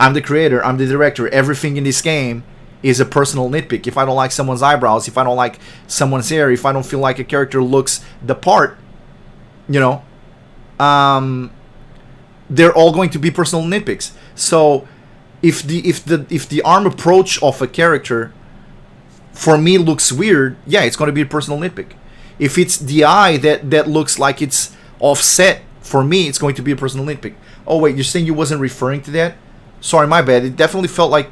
I'm the creator, I'm the director, everything in this game is a personal nitpick. If I don't like someone's eyebrows, if I don't like someone's hair, if I don't feel like a character looks the part, you know, they're all going to be personal nitpicks. So if the arm approach of a character for me looks weird, yeah, it's going to be a personal nitpick. If it's the eye that looks like it's offset, for me, it's going to be a personal nitpick. Oh wait, you're saying you wasn't referring to that? Sorry, my bad. It definitely felt like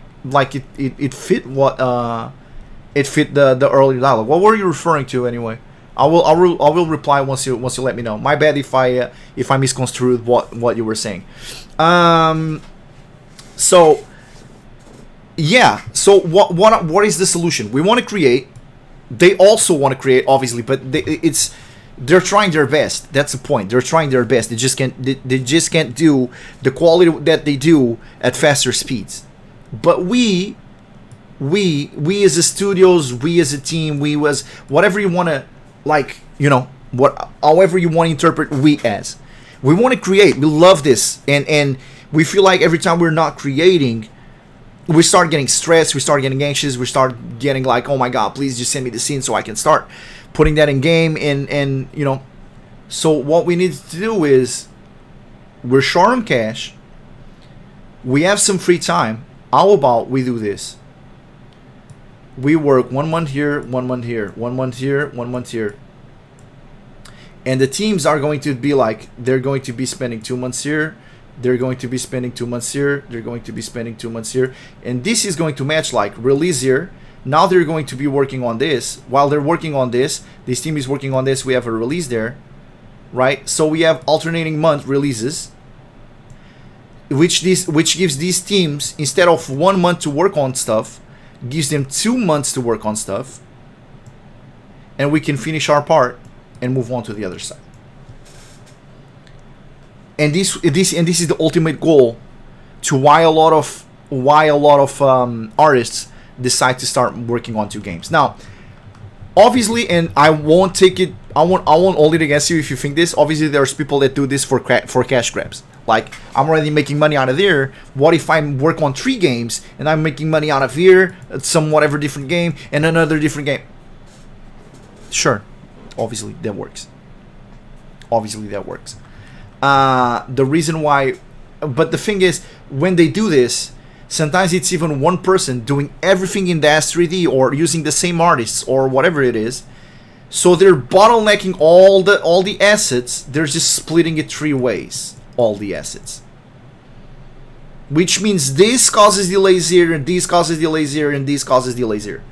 it fit what it fit the earlier dialogue. What were you referring to anyway? I will reply once you let me know. My bad if I misconstrued what you were saying. So yeah. So what is the solution? We want to create. They also want to create, obviously, but they're trying their best. That's the point. They're trying their best. They just can't do the quality that they do at faster speeds. But we as a studios, we as a team, we as whatever you want to, like, you know, however you want to interpret, we want to create. We love this, and we feel like every time we're not creating, we start getting stressed, we start getting anxious, we start getting like, oh my god, please just send me the scene so I can start putting that in game. And you know, so what we need to do is, we're short on cash, we have some free time. How about we do this? We work 1 month here, 1 month here, 1 month here, 1 month here, and the teams are going to be like, they're going to be spending 2 months here, they're going to be spending 2 months here, they're going to be spending 2 months here, and this is going to match like release here. Now they're going to be working on this. While they're working on this team is working on this, we have a release there, right? So we have alternating month releases, which gives these teams, instead of 1 month to work on stuff, gives them 2 months to work on stuff, and we can finish our part and move on to the other side. And this is the ultimate goal, to why a lot of artists decide to start working on 2 games. Now, obviously, and I won't hold it against you if you think this. Obviously, there's people that do this for cash grabs. Like, I'm already making money out of there. What if I work on 3 games and I'm making money out of here, some whatever different game, and another different game? Sure, obviously that works. The reason why, but the thing is, when they do this, sometimes it's even one person doing everything in the S3D or using the same artists or whatever it is. So they're bottlenecking all the assets. They're just splitting it 3 ways. All the assets, which means this causes delays here, and this causes delays here, and this causes delays here.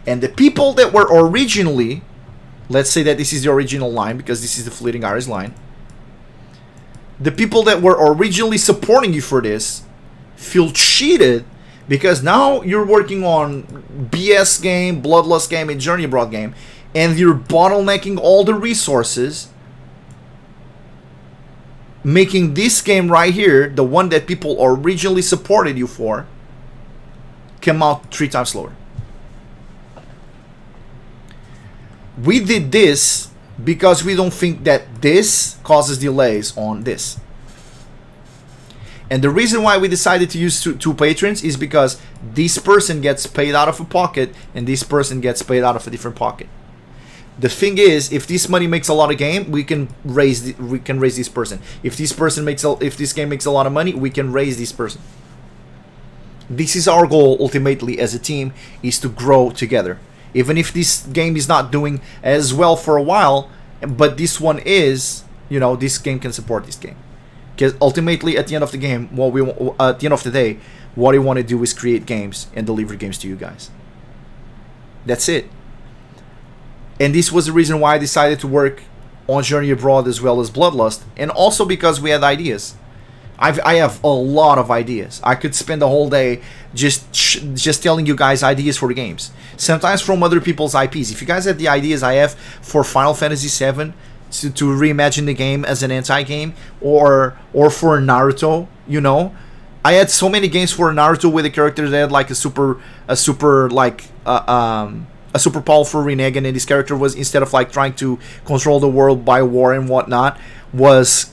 And the people that were originally, let's say that this is the original line, because this is the Fleeting Iris line, the people that were originally supporting you for this feel cheated, because now you're working on BS game, Bloodlust game, and Journey Abroad game, and you're bottlenecking all the resources, making this game right here, the one that people originally supported you for, come out 3 times slower. We did this because we don't think that this causes delays on this. And the reason why we decided to use two patrons is because this person gets paid out of a pocket and this person gets paid out of a different pocket. The thing is, if this money makes a lot of game, we can raise this person. If this game makes a lot of money, we can raise this person. This is our goal ultimately as a team, is to grow together. Even if this game is not doing as well for a while, but this one is, you know, this game can support this game. Because ultimately, at the end of the game, at the end of the day, what we want to do is create games and deliver games to you guys. That's it. And this was the reason why I decided to work on Journey Abroad as well as Bloodlust, and also because we had ideas. I have a lot of ideas. I could spend the whole day just telling you guys ideas for the games. Sometimes from other people's IPs. If you guys have the ideas I have for Final Fantasy VII to reimagine the game as an anti-game, or for Naruto, you know, I had so many games for Naruto with a character that had like a super like a super powerful renegade, and this character was, instead of like trying to control the world by war and whatnot, was,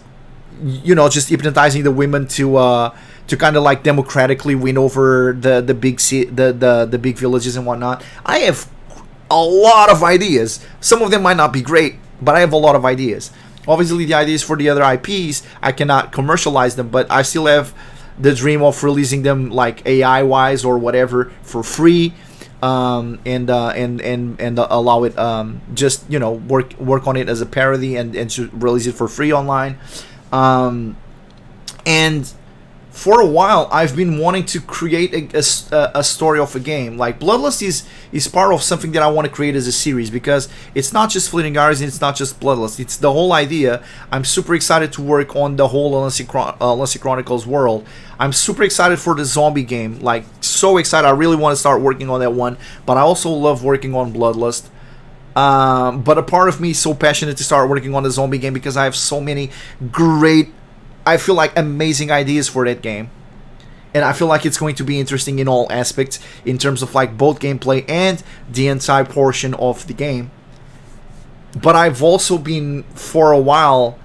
you know, just hypnotizing the women to kind of like democratically win over the big villages and whatnot. I have a lot of ideas. Some of them might not be great, but I have a lot of ideas. Obviously, the ideas for the other IPs, I cannot commercialize them, but I still have the dream of releasing them like AI wise or whatever for free, and allow it, just, you know, work on it as a parody, and to release it for free online. And for a while, I've been wanting to create a story of a game. Like Bloodlust is part of something that I want to create as a series, because it's not just Fleeting Hours and it's not just Bloodlust. It's the whole idea. I'm super excited to work on the whole Unlucky Chronicles world. I'm super excited for the zombie game. Like, so excited. I really want to start working on that one. But I also love working on Bloodlust. But a part of me is so passionate to start working on the zombie game, because I have so many great, I feel like, amazing ideas for that game. And I feel like it's going to be interesting in all aspects, in terms of like both gameplay and the entire portion of the game. But I've also been, for a while,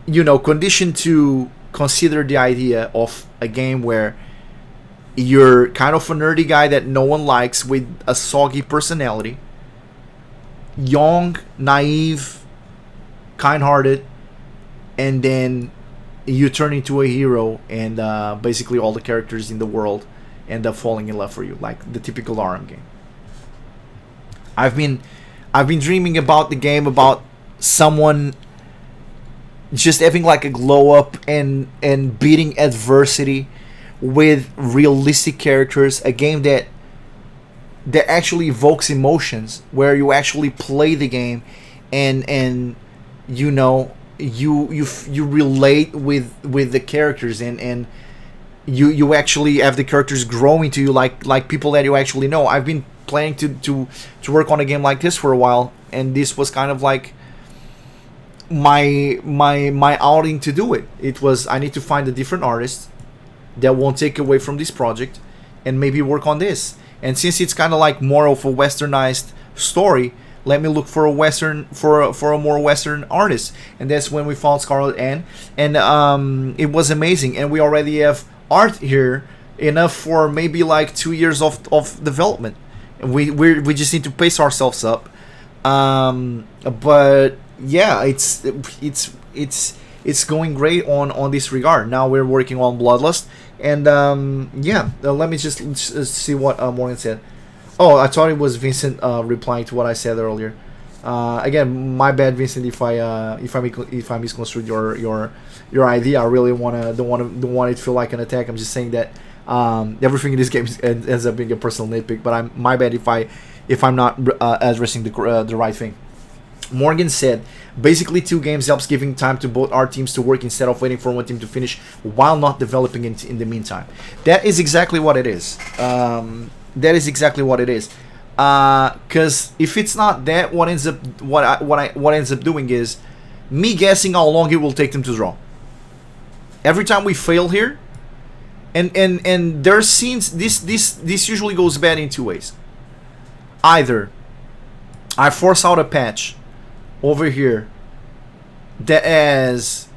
you know, conditioned to consider the idea of a game where you're kind of a nerdy guy that no one likes, with a soggy personality, young, naive, kind-hearted, and then you turn into a hero, and basically all the characters in the world end up falling in love for you, like the typical RM game. I've been dreaming about the game, about someone just having like a glow up and beating adversity with realistic characters, a game that actually evokes emotions, where you actually play the game and you know, you relate with the characters, and you actually have the characters growing to you like people that you actually know. I've been planning to work on a game like this for a while, and this was kind of like my outing to do it. It was, I need to find a different artist that won't take away from this project, and maybe work on this. And since it's kind of like more of a westernized story, let me look for a more western artist. And that's when we found Scarlet Ann, and it was amazing. And we already have art here, enough for maybe like 2 years of development. We just need to pace ourselves up. But yeah, it's going great on this regard. Now we're working on Bloodlust, and let me just see what Morgan said. Oh, I thought it was Vincent replying to what I said earlier. Again, my bad, Vincent, if I misconstrued your idea. I really don't want it to feel like an attack. I'm just saying that everything in this game ends up being a personal nitpick. But my bad if I'm not addressing the right thing. Morgan said, basically 2 games helps giving time to both our teams to work instead of waiting for one team to finish while not developing in the meantime. That is exactly what it is. That is exactly what it is. Because if it's not that, what ends up doing is me guessing how long it will take them to draw. Every time we fail here, and there's scenes. This usually goes bad in 2 ways. Either I force out a patch over here that has,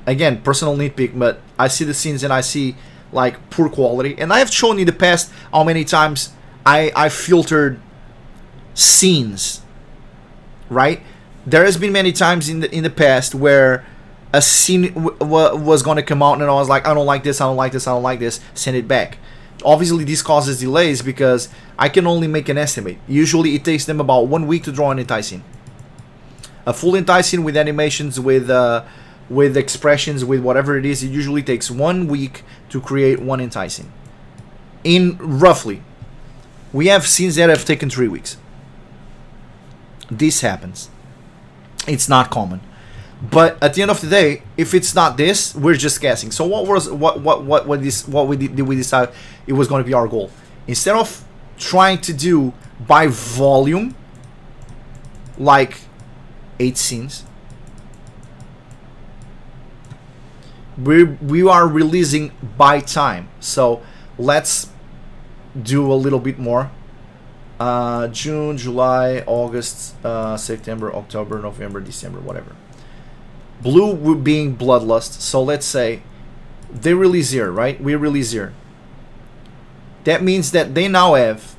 again, personal nitpick, but I see the scenes and I see like poor quality, and I have shown in the past how many times I filtered scenes, right? There has been many times in the past where a scene was going to come out, and I was like, I don't like this, I don't like this, I don't like this, send it back. Obviously, this causes delays because I can only make an estimate. Usually, it takes them about 1 week to draw an entire scene. A full entire scene with animations, with expressions, with whatever it is, it usually takes 1 week to create one entire scene. In roughly, we have scenes that have taken 3 weeks. This happens. It's not common. But at the end of the day, if it's not this, we're just guessing. So what did we decide it was going to be our goal? Instead of trying to do by volume, like 8 scenes, We are releasing by time. So let's do a little bit more. June, July, August, September, October, November, December, whatever. Blue being Bloodlust. So let's say they release here, right? We release here. That means that they now have,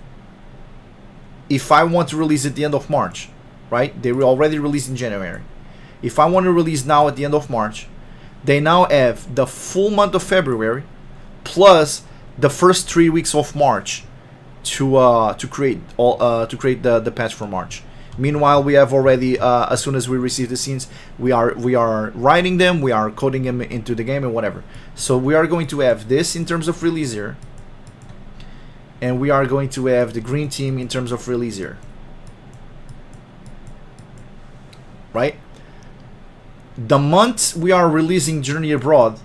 if I want to release at the end of March, right? They were already released in January. If I want to release now at the end of March, they now have the full month of February plus the first 3 weeks of March to create the patch for March. Meanwhile, we have already as soon as we receive the scenes, we are writing them, we are coding them into the game and whatever. So we are going to have this in terms of release here, and we are going to have the green team in terms of release here, right? The month we are releasing Journey Abroad,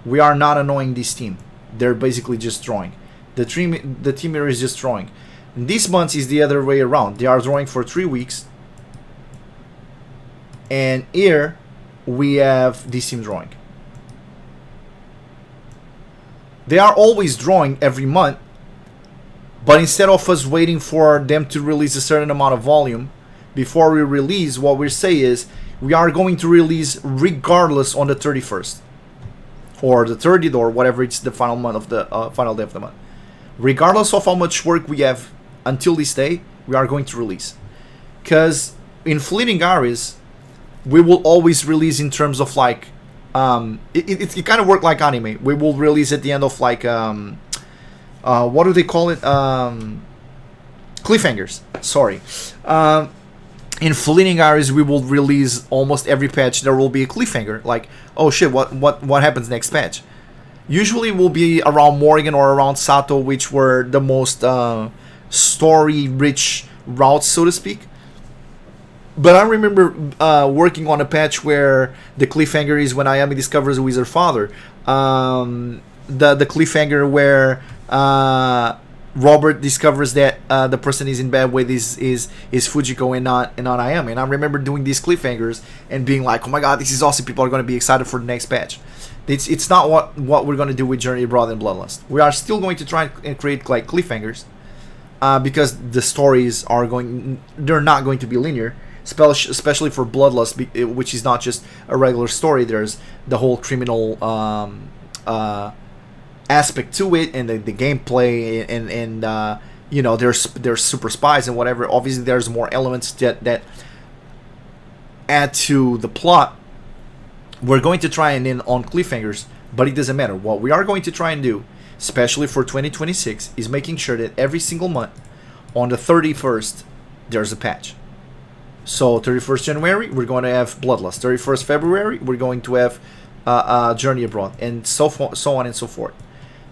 we are not annoying this team. They're basically just drawing. The team here is just drawing. And this month is the other way around. They are drawing for 3 weeks. And here we have this team drawing. They are always drawing every month. But instead of us waiting for them to release a certain amount of volume before we release, what we say is we are going to release regardless on the 31st. Or the 30th, or whatever, it's the final month of the final day of the month. Regardless of how much work we have until this day, we are going to release. Because in Fleeting Hours, we will always release in terms of like, it kind of work like anime. We will release at the end of like, what do they call it? Cliffhangers. Sorry. In Fleeting Hours, we will release almost every patch. There will be a cliffhanger, like, oh shit, what happens next patch? Usually, will be around Morgan or around Sato, which were the most story-rich routes, so to speak. But I remember working on a patch where the cliffhanger is when Ayami discovers who is her father. The cliffhanger where Robert discovers that the person he's in bed with is Fujiko and not Ayami. And I remember doing these cliffhangers and being like, oh my god, this is awesome. People are going to be excited for the next patch. It's not what we're going to do with Journey Abroad and Bloodlust. We are still going to try and create like cliffhangers because the stories they're not going to be linear, especially for Bloodlust, which is not just a regular story. There's the whole criminal aspect to it, and the gameplay, and you know, there's super spies and whatever. Obviously there's more elements that add to the plot. We're going to try and end on cliffhangers, but it doesn't matter. What we are going to try and do, especially for 2026, is making sure that every single month on the 31st there's a patch. So 31st January we're going to have Bloodlust, 31st February we're going to have Journey Abroad, and so on and so forth.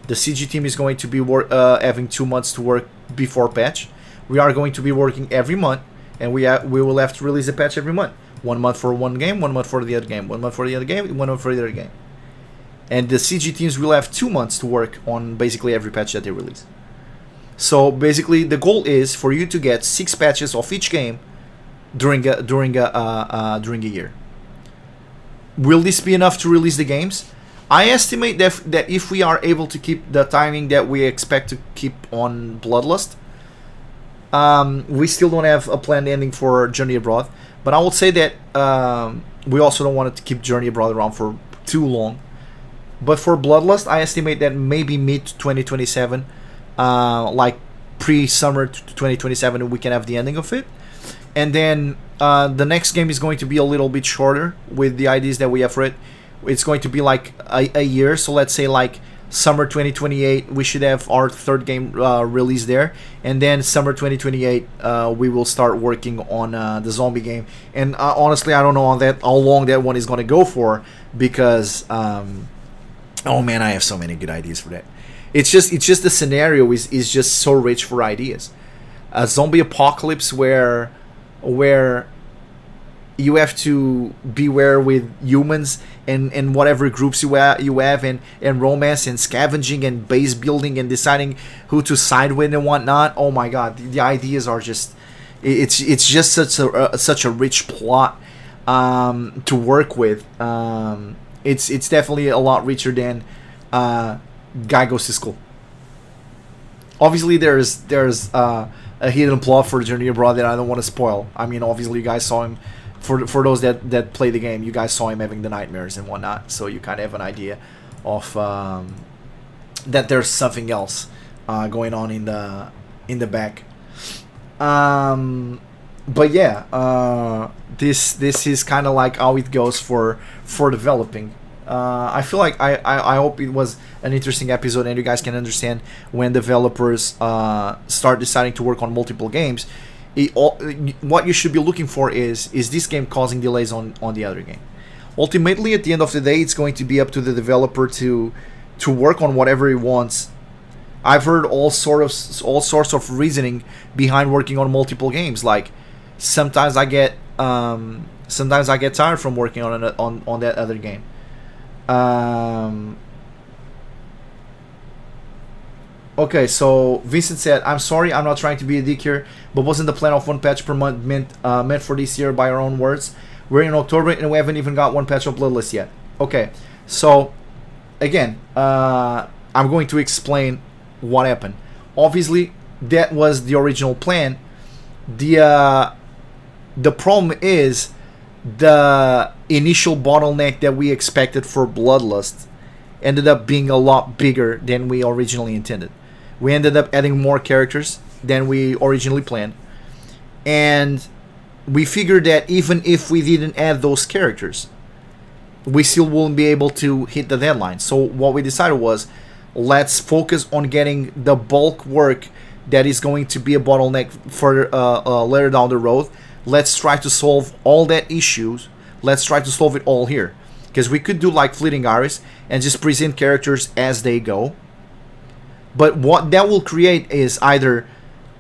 The CG team is going to be having 2 months to work before patch. We are going to be working every month, and we will have to release a patch every month. 1 month for one game, 1 month for the other game, 1 month for the other game, 1 month for the other game. And the CG teams will have 2 months to work on basically every patch that they release. So basically, the goal is for you to get 6 patches of each game during a year. Will this be enough to release the games? I estimate that if we are able to keep the timing that we expect to keep on Bloodlust, we still don't have a planned ending for Journey Abroad. But I would say that we also don't want it to keep Journey Abroad around for too long. But for Bloodlust, I estimate that maybe mid-2027, like pre-summer 2027, we can have the ending of it. And then the next game is going to be a little bit shorter with the ideas that we have for it. It's going to be like a year. So let's say like summer 2028, we should have our third game released there. And then summer 2028, we will start working on the zombie game. And honestly, I don't know how long that one is going to go for, because oh man, I have so many good ideas for that. It's just the scenario is just so rich for ideas. A zombie apocalypse where you have to beware with humans and whatever groups you have, and romance and scavenging and base building and deciding who to side with and whatnot. Oh my god, the ideas are just it's just such a rich plot to work with. It's definitely a lot richer than Guy Goes to School. Obviously, there's a hidden plot for Journey Abroad that I don't want to spoil. I mean, obviously, you guys saw him. For those that play the game, you guys saw him having the nightmares and whatnot, so you kind of have an idea of that there's something else going on in the back. But yeah, this is kind of like how it goes for developing. I feel like I hope it was an interesting episode and you guys can understand when developers start deciding to work on multiple games. What you should be looking for is this game causing delays on the other game. Ultimately, at the end of the day, it's going to be up to the developer to work on whatever he wants. I've heard all sorts of reasoning behind working on multiple games. Like sometimes I get tired from working on that other game. Okay, so Vincent said, "I'm sorry, I'm not trying to be a dick here, but wasn't the plan of one patch per month meant for this year by our own words? We're in October and we haven't even got one patch of Bloodless yet." Okay, so again, I'm going to explain what happened. Obviously, that was the original plan. The problem is the initial bottleneck that we expected for Bloodlust ended up being a lot bigger than we originally intended. We ended up adding more characters than we originally planned. And we figured that even if we didn't add those characters, we still wouldn't be able to hit the deadline. So what we decided was, let's focus on getting the bulk work that is going to be a bottleneck for later down the road. Let's try to solve all that issues. Let's try to solve it all here. Because we could do like Fleeting Iris and just present characters as they go. But what that will create is either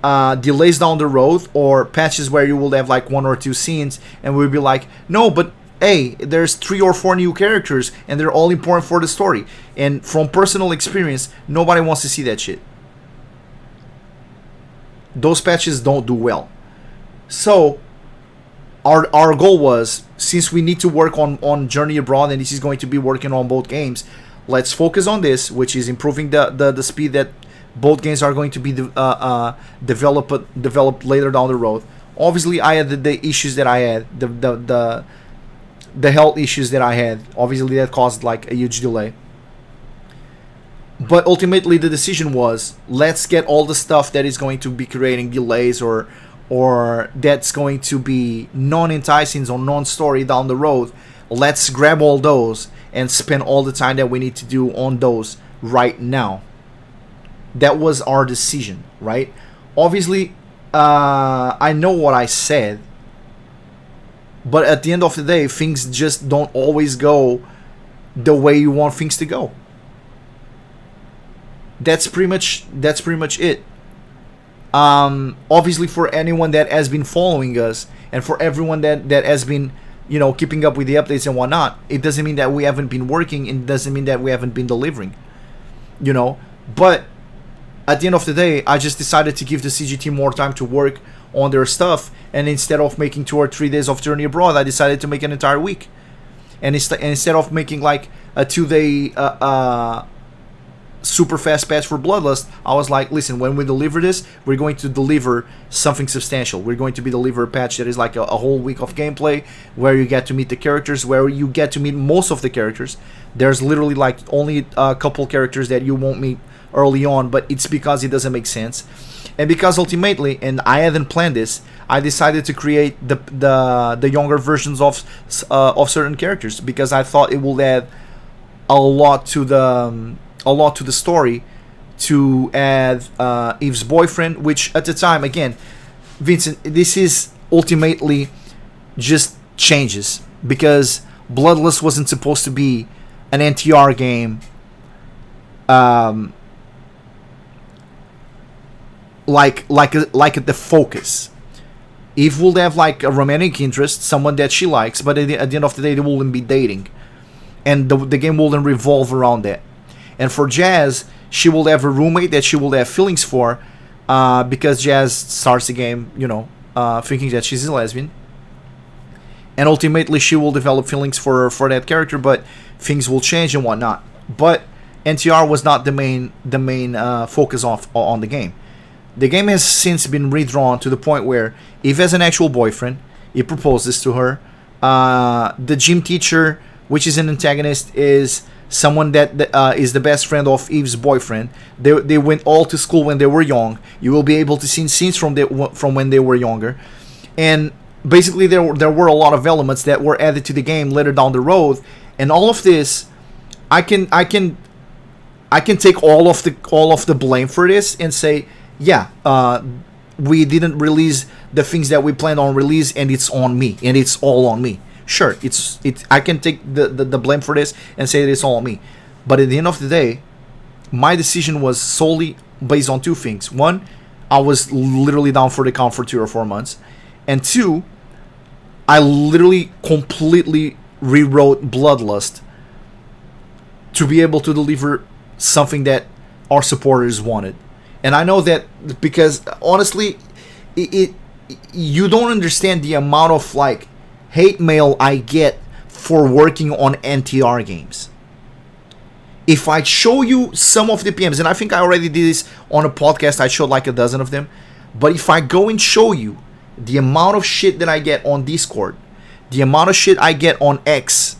delays down the road or patches where you will have like 1 or 2 scenes and we'll be like, no, but hey, there's 3 or 4 new characters and they're all important for the story. And from personal experience, nobody wants to see that shit. Those patches don't do well. So our goal was, since we need to work on Journey Abroad and this is going to be working on both games, let's focus on this, which is improving the speed that both games are going to be developed later down the road. Obviously, I had the issues that I had, the health issues that I had. Obviously, that caused like a huge delay. But ultimately, the decision was, let's get all the stuff that is going to be creating delays or that's going to be non-enticing or non-story down the road. Let's grab all those and spend all the time that we need to do on those right now. That was our decision, right? Obviously, I know what I said, but at the end of the day, things just don't always go the way you want things to go. That's pretty much it. Obviously, for anyone that has been following us and for everyone that has been, keeping up with the updates and whatnot, it doesn't mean that we haven't been working, and it doesn't mean that we haven't been delivering, but at the end of the day, I just decided to give the CG team more time to work on their stuff, and instead of making 2 or 3 days of Journey Abroad, I decided to make an entire week, and instead of making like a 2-day super fast patch for Bloodlust, I was like, listen, when we deliver this, we're going to deliver something substantial. We're going to be deliver a patch that is like a whole week of gameplay, where you get to meet the characters, where you get to meet most of the characters. There's literally like only a couple characters that you won't meet early on, but it's because it doesn't make sense. And because ultimately, and I hadn't planned this, I decided to create the younger versions of certain characters, because I thought it would add a lot to the story to add Eve's boyfriend, which at the time, again, Vincent, this is ultimately just changes, because Bloodlust wasn't supposed to be an NTR game like the focus. Eve will have like a romantic interest, someone that she likes, but at the end of the day, they wouldn't be dating, and the game wouldn't revolve around that. And for Jazz, she will have a roommate that she will have feelings for, because Jazz starts the game, thinking that she's a lesbian. and ultimately she will develop feelings for that character, but things will change and whatnot. But NTR was not the main focus on the game. The game has since been redrawn to the point where Eve has an actual boyfriend. He proposes to her. The gym teacher, which is an antagonist, is someone that is the best friend of Eve's boyfriend. They went all to school when they were young. You will be able to see scenes from when they were younger, and basically there were a lot of elements that were added to the game later down the road, and all of this, I can take all of the blame for this and say, yeah, we didn't release the things that we planned on release, and it's on me, and it's all on me. Sure, I can take the blame for this and say that it's all on me. But at the end of the day, my decision was solely based on two things. One, I was literally down for the count for 3 or 4 months. And two, I literally completely rewrote Bloodlust to be able to deliver something that our supporters wanted. And I know that because honestly, you don't understand the amount of like hate mail I get for working on NTR games. If I show you some of the PMs, and I think I already did this on a podcast, I showed like a dozen of them. But if I go and show you the amount of shit that I get on Discord, the amount of shit I get on X,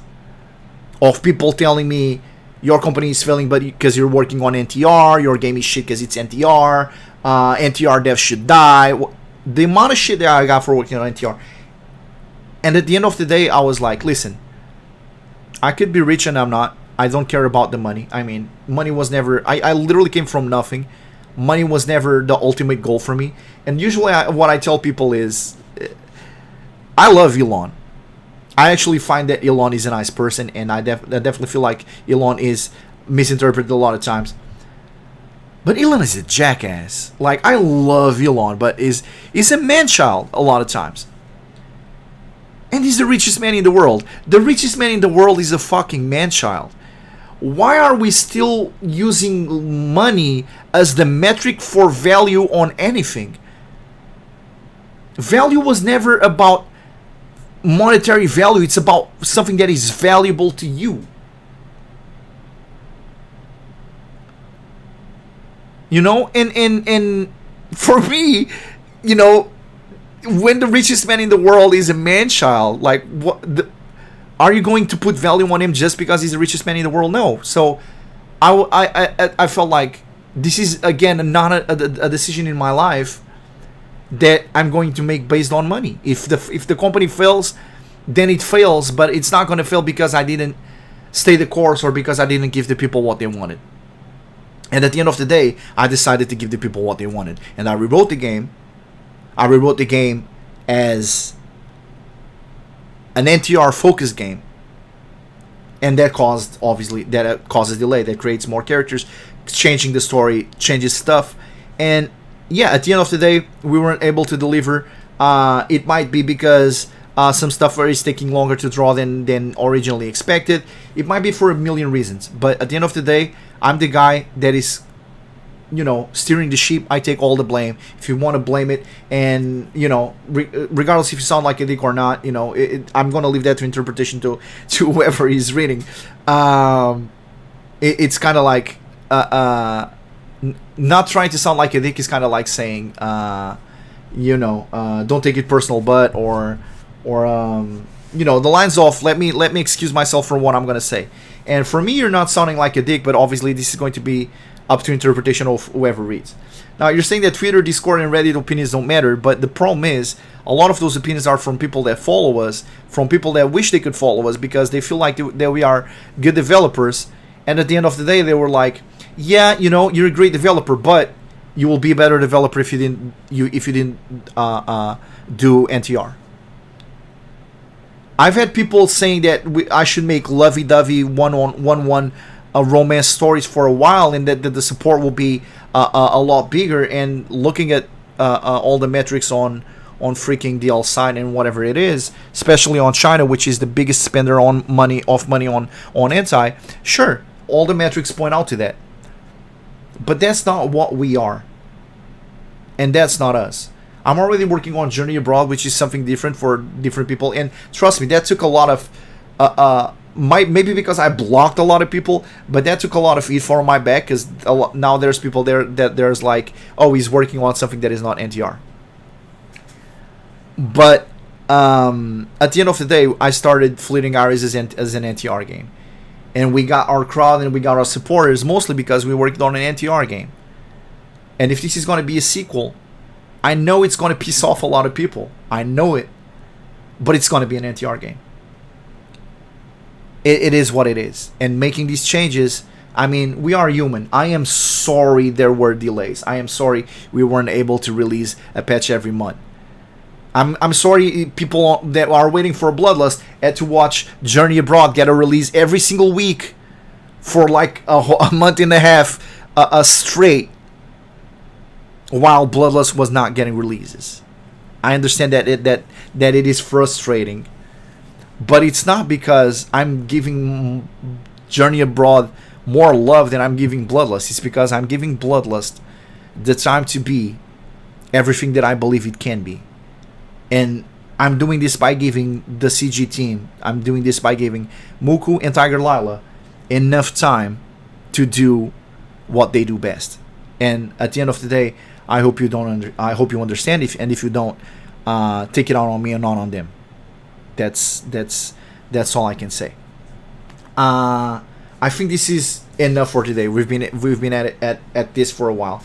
of people telling me your company is failing but because you're working on NTR, your game is shit because it's NTR, NTR devs should die. The amount of shit that I got for working on NTR. And at the end of the day, I was like, listen, I could be rich and I'm not. I don't care about the money. I mean, money was never... I literally came from nothing. Money was never the ultimate goal for me. And usually what I tell people is, I love Elon. I actually find that Elon is a nice person, and I definitely feel like Elon is misinterpreted a lot of times. But Elon is a jackass. Like, I love Elon, but he's a man-child a lot of times. And he's the richest man in the world. The richest man in the world is a fucking man-child. Why are we still using money as the metric for value on anything? Value was never about monetary value. It's about something that is valuable to you. You know, and for me, you know, when the richest man in the world is a man-child, like, are you going to put value on him just because he's the richest man in the world? No. So I felt like this is, again, not a decision in my life that I'm going to make based on money. If the company fails, then it fails, but it's not going to fail because I didn't stay the course or because I didn't give the people what they wanted. And at the end of the day, I decided to give the people what they wanted. And I rewrote the game. I rewrote the game as an NTR focused game, and that causes delay. That creates more characters, changing the story, changes stuff, and yeah, at the end of the day, we weren't able to deliver. It might be because some stuff is taking longer to draw than originally expected. It might be for a million reasons, but at the end of the day, I'm the guy that is, you know, steering the ship. I take all the blame. If you want to blame it, and you know, regardless if you sound like a dick or not, you know, I'm gonna leave that to interpretation to whoever is reading. It's kind of like not trying to sound like a dick is kind of like saying, you know, don't take it personal, but or you know, the lines off. Let me excuse myself for what I'm gonna say. And for me, you're not sounding like a dick, but obviously this is going to be up to interpretation of whoever reads. Now, you're saying that Twitter, Discord, and Reddit opinions don't matter, but the problem is a lot of those opinions are from people that follow us, from people that wish they could follow us because they feel like that we are good developers, and at the end of the day, they were like, yeah, you know, you're a great developer, but you will be a better developer if you didn't do NTR. I've had people saying that I should make lovey-dovey one-on-one romance stories for a while, and that the support will be a lot bigger. And looking at all the metrics on freaking DL side and whatever it is, especially on China, which is the biggest spender on money on anti. Sure, all the metrics point out to that, but that's not what we are, and that's not us. I'm already working on Journey Abroad, which is something different for different people. And trust me, that took a lot of maybe because I blocked a lot of people, but that took a lot of heat for my back, because now there's people there that there's like, oh, he's working on something that is not NTR. But at the end of the day, I started Fleeting Hours as an NTR game, and we got our crowd and we got our supporters mostly because we worked on an NTR game. And if this is going to be a sequel, I know it's going to piss off a lot of people. I know it, but it's going to be an NTR game. It is what it is. And making these changes, I mean, we are human. I am sorry there were delays. I am sorry we weren't able to release a patch every month. I'm sorry people that are waiting for Bloodlust had to watch Journey Abroad get a release every single week for like a month and a half straight, while Bloodlust was not getting releases. I understand that it is frustrating. But it's not because I'm giving Journey Abroad more love than I'm giving Bloodlust. It's because I'm giving Bloodlust the time to be everything that I believe it can be. And I'm doing this by giving the CG team, I'm doing this by giving Muku and Tiger Lila enough time to do what they do best. And at the end of the day, I hope you understand. If you don't, take it out on me and not on them. That's all I can say. I think this is enough for today. We've been at this for a while.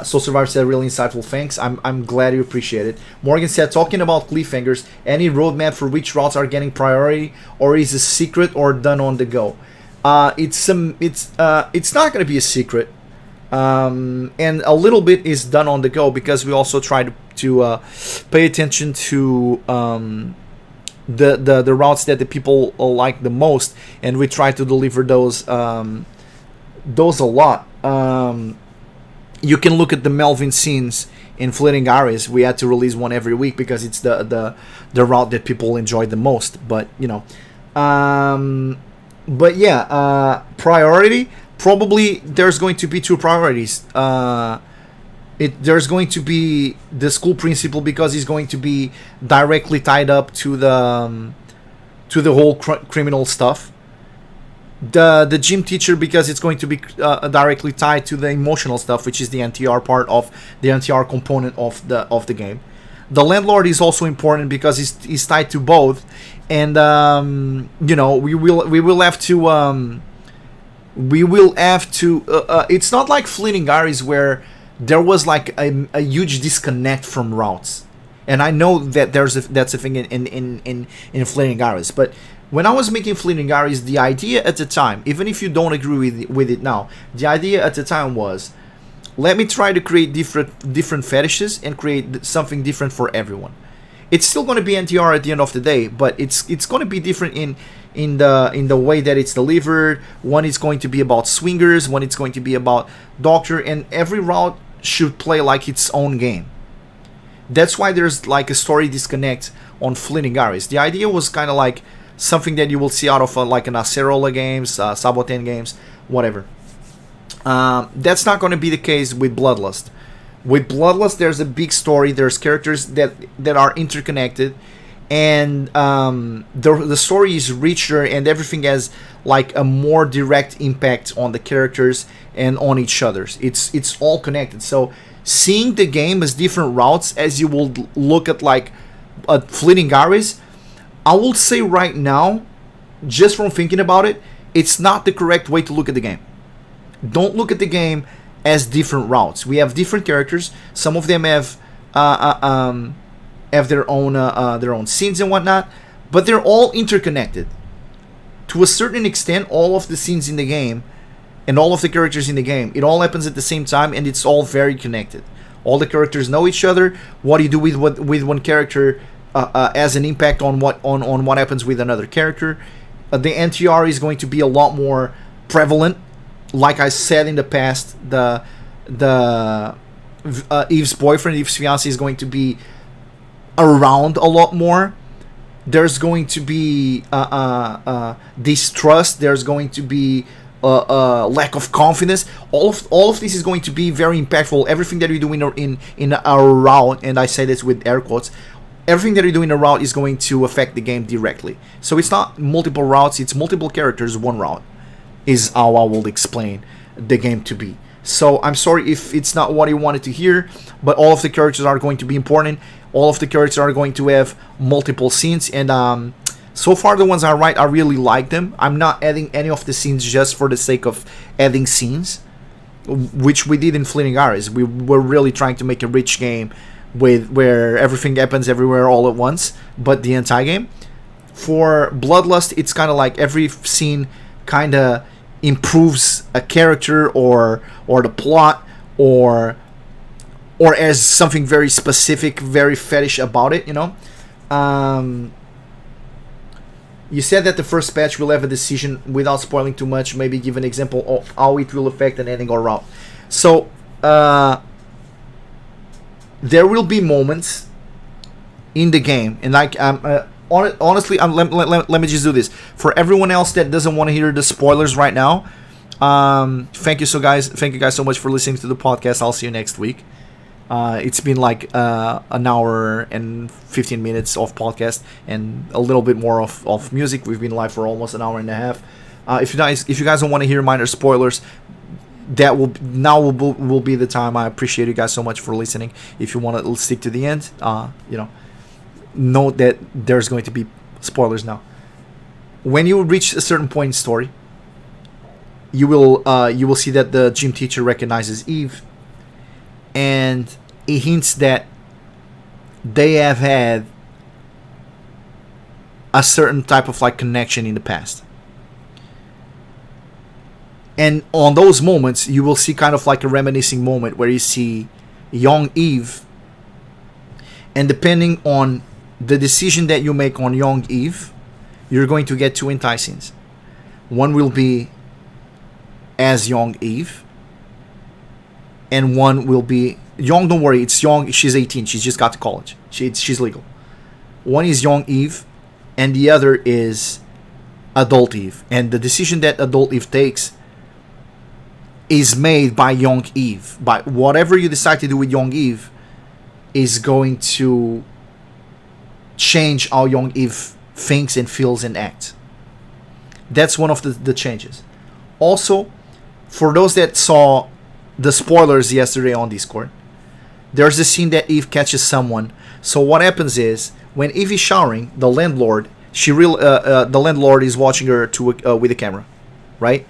Soul Survivor said, really insightful, thanks. I'm glad you appreciate it. Morgan said, talking about cliffhangers, any roadmap for which routes are getting priority, or is it secret or done on the go? It's not going to be a secret, and a little bit is done on the go, because we also try to pay attention to the routes that the people like the most, and we try to deliver those a lot. You can look at the Melvin scenes in Fleeting Hours. We had to release one every week because it's the route that people enjoy the most. But priority, probably there's going to be two priorities. There's going to be the school principal, because he's going to be directly tied up to the whole criminal stuff. The gym teacher, because it's going to be directly tied to the emotional stuff, which is the NTR part of the NTR component of the game. The landlord is also important because he's tied to both, and we will have to it's not like Fleeting Hours where there was like a huge disconnect from routes, and I know that that's a thing in Fleeting Hours. But when I was making Fleeting Hours, the idea at the time, even if you don't agree with it now, the idea at the time was, let me try to create different fetishes and create something different for everyone. It's still going to be NTR at the end of the day, but it's going to be different in the way that it's delivered. One is going to be about swingers, one is going to be about doctor, and every route should play like its own game. That's why there's like a story disconnect on Fleeting Hours. The idea was kind of like something that you will see out of like an Acerola games, Saboten games, whatever. That's not going to be the case with Bloodlust. With Bloodlust, there's a big story. There's characters that are interconnected, and the story is richer, and everything has like a more direct impact on the characters and on each other's. It's all connected. So seeing the game as different routes, as you will look at like Fleeting Hours, I will say right now, just from thinking about it, it's not the correct way to look at the game. Don't look at the game as different routes. We have different characters. Some of them have their own scenes and whatnot, but they're all interconnected. To a certain extent, all of the scenes in the game and all of the characters in the game, it all happens at the same time, and it's all very connected. All the characters know each other. What you do with one character has an impact on what happens with another character. The NTR is going to be a lot more prevalent. Like I said in the past, the Eve's boyfriend, Eve's fiance, is going to be around a lot more. There's going to be distrust. There's going to be lack of confidence. All of this is going to be very impactful. Everything that you do in our route, and I say this with air quotes, everything that you do in a route is going to affect the game directly. So it's not multiple routes, it's multiple characters, one route, is how I will explain the game to be. So I'm sorry if it's not what you wanted to hear, but all of the characters are going to be important. All of the characters are going to have multiple scenes, and so far the ones I write, I really like them. I'm not adding any of the scenes just for the sake of adding scenes, which we did in Fleeting Hours. We were really trying to make a rich game with where everything happens everywhere all at once, but the anti-game. For Bloodlust, it's kind of like every scene kind of improves a character or the plot or as something very specific, very fetish about it, you know. You said that the first patch will have a decision. Without spoiling too much, maybe give an example of how it will affect an ending or route. So there will be moments in the game, and like honestly, let me just do this for everyone else that doesn't want to hear the spoilers right now. Thank you guys so much for listening to the podcast. I'll see you next week. It's been like an hour and 15 minutes of podcast and a little bit more of music. We've been live for almost an hour and a half. If you guys don't want to hear minor spoilers, that will be the time. I appreciate you guys so much for listening. If you want to stick to the end, note that there's going to be spoilers now. When you reach a certain point in story, you will see that the gym teacher recognizes Eve, and he hints that they have had a certain type of like connection in the past. And on those moments, you will see kind of like a reminiscing moment where you see young Eve, and depending on the decision that you make on young Eve, you're going to get two entire scenes. One will be as young Eve, and one will be young. Don't worry, it's young. She's 18. She's just got to college. She's legal. One is young Eve, and the other is adult Eve. And the decision that adult Eve takes is made by young Eve. By whatever you decide to do with young Eve is going to change how young Eve thinks and feels and acts. That's one of the changes. Also, for those that saw the spoilers yesterday on Discord, there's a scene that Eve catches someone. So what happens is, when Eve is showering, the landlord, the landlord is watching her with a camera, right?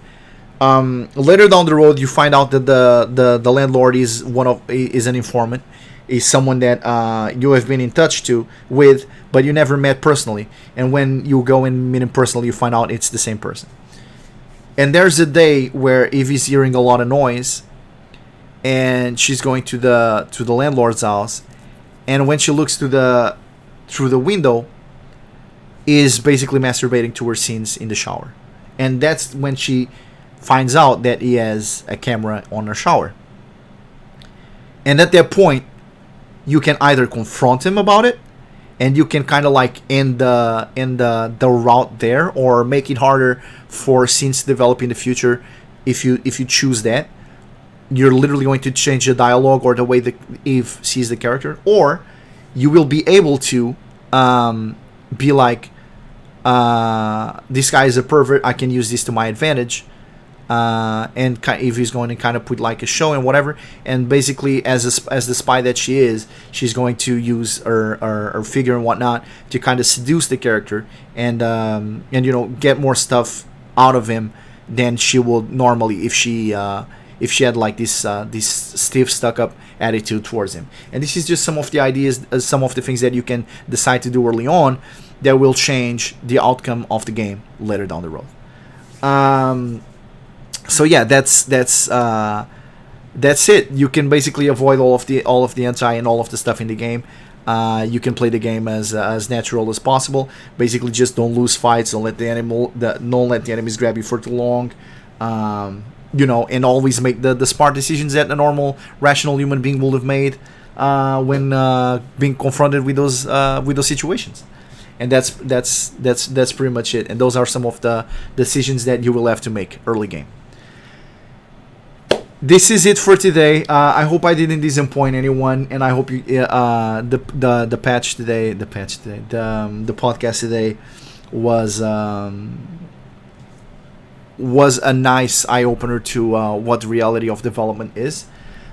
Later down the road, you find out that the landlord is an informant, is someone that you have been in touch with, but you never met personally. And when you go and meet him personally, you find out it's the same person. And there's a day where Eve is hearing a lot of noise, and she's going to the landlord's house, and when she looks through the window, is basically masturbating to her scenes in the shower. And that's when she finds out that he has a camera on her shower. And at that point, you can either confront him about it, and you can kind of like end the route there, or make it harder for scenes to develop in the future. If you choose that, you're literally going to change the dialogue or the way that Eve sees the character, or you will be able to be like, this guy is a pervert, I can use this to my advantage, and Eve is going to kind of put like a show and whatever, and basically as the spy that she is, she's going to use her figure and whatnot to kind of seduce the character and get more stuff out of him than she would normally if she had like this stiff, stuck-up attitude towards him. And this is just some of the ideas, some of the things that you can decide to do early on that will change the outcome of the game later down the road. So yeah, that's it. You can basically avoid all of the anti and all of the stuff in the game. You can play the game as natural as possible. Basically, just don't lose fights. Don't let the enemies grab you for too long. And always make the smart decisions that a normal, rational human being would have made when being confronted with those situations. And that's pretty much it. And those are some of the decisions that you will have to make early game. This is it for today. I hope I didn't disappoint anyone, and I hope you the podcast today was a nice eye opener to what the reality of development is.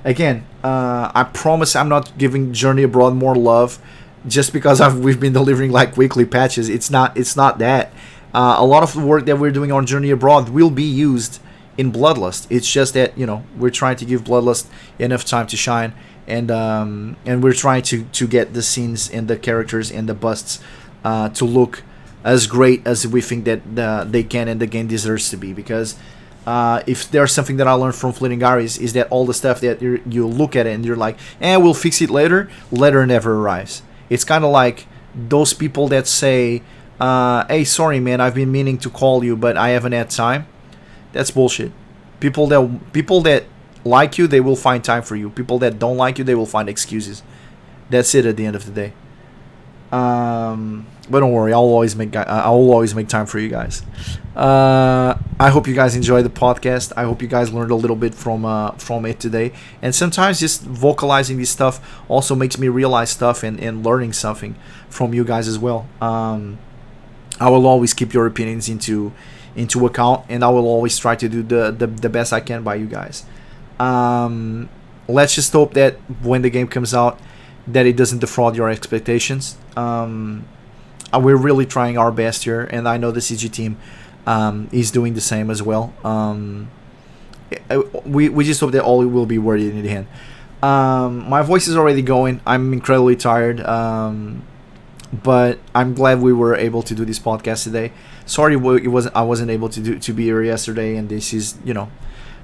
Again, I promise I'm not giving Journey Abroad more love just because we've been delivering like weekly patches. It's not that. A lot of the work that we're doing on Journey Abroad will be used in Bloodlust. It's just that, you know, we're trying to give Bloodlust enough time to shine, and we're trying to get the scenes and the characters and the busts to look as great as we think that they can and the game deserves to be. Because if there's something that I learned from Fleeting Aries is that all the stuff that you look at it and you're like, we'll fix it later never arrives. It's kind of like those people that say, hey, sorry man, I've been meaning to call you but I haven't had time. That's bullshit. People that like you, they will find time for you. People that don't like you, they will find excuses. That's it at the end of the day. But don't worry, I'll always make time for you guys. I hope you guys enjoyed the podcast. I hope you guys learned a little bit from it today. And sometimes just vocalizing this stuff also makes me realize stuff and learning something from you guys as well. I will always keep your opinions into account, and I will always try to do the best I can by you guys. Let's just hope that when the game comes out, that it doesn't defraud your expectations. We're really trying our best here, and I know the CG team is doing the same as well. We just hope that all will be worth it in the end. My voice is already going. I'm incredibly tired, but I'm glad we were able to do this podcast today. Sorry, I wasn't able to be here yesterday, and this is, you know,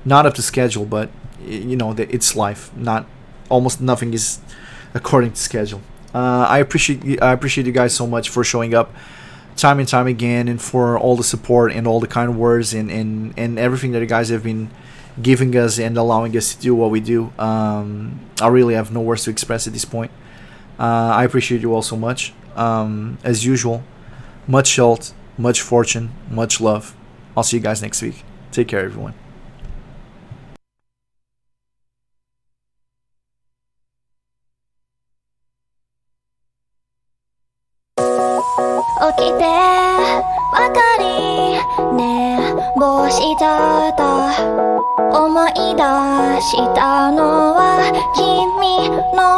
not up to schedule, but you know, it's life. Almost nothing is according to schedule. I appreciate you guys so much for showing up time and time again, and for all the support and all the kind words and everything that you guys have been giving us and allowing us to do what we do. I really have no words to express at this point. I appreciate you all so much. As usual, much health, much fortune, much love. I'll see you guys next week. Take care, everyone.
Okite, wakari, ne, boshita ta. Omoida shita no wa kimi no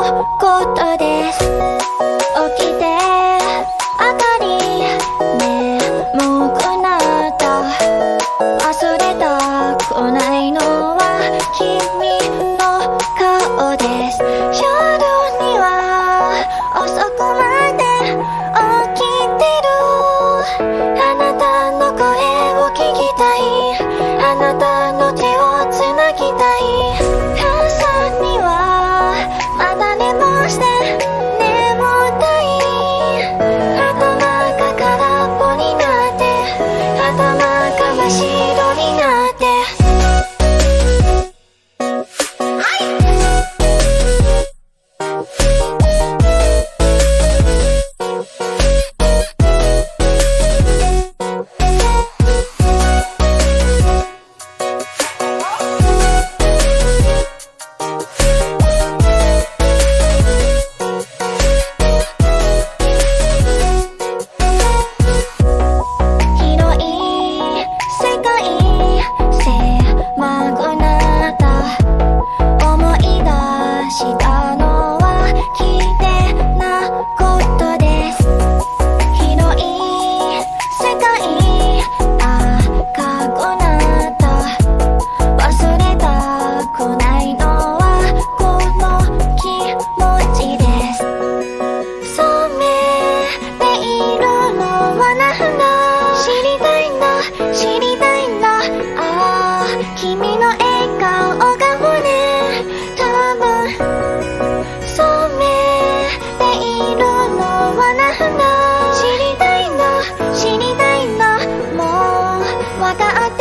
koto desu. Okite, wakari, ne, moku nata. Wasureta kunai no wa kimi no kao desu. Shodo ni wa osoku made あなたの声を聞きたいあなたの手をつなぎたい朝にはまだ寝坊して眠たい頭が空っぽになって頭が真っ白になって知りたいんだもう分かって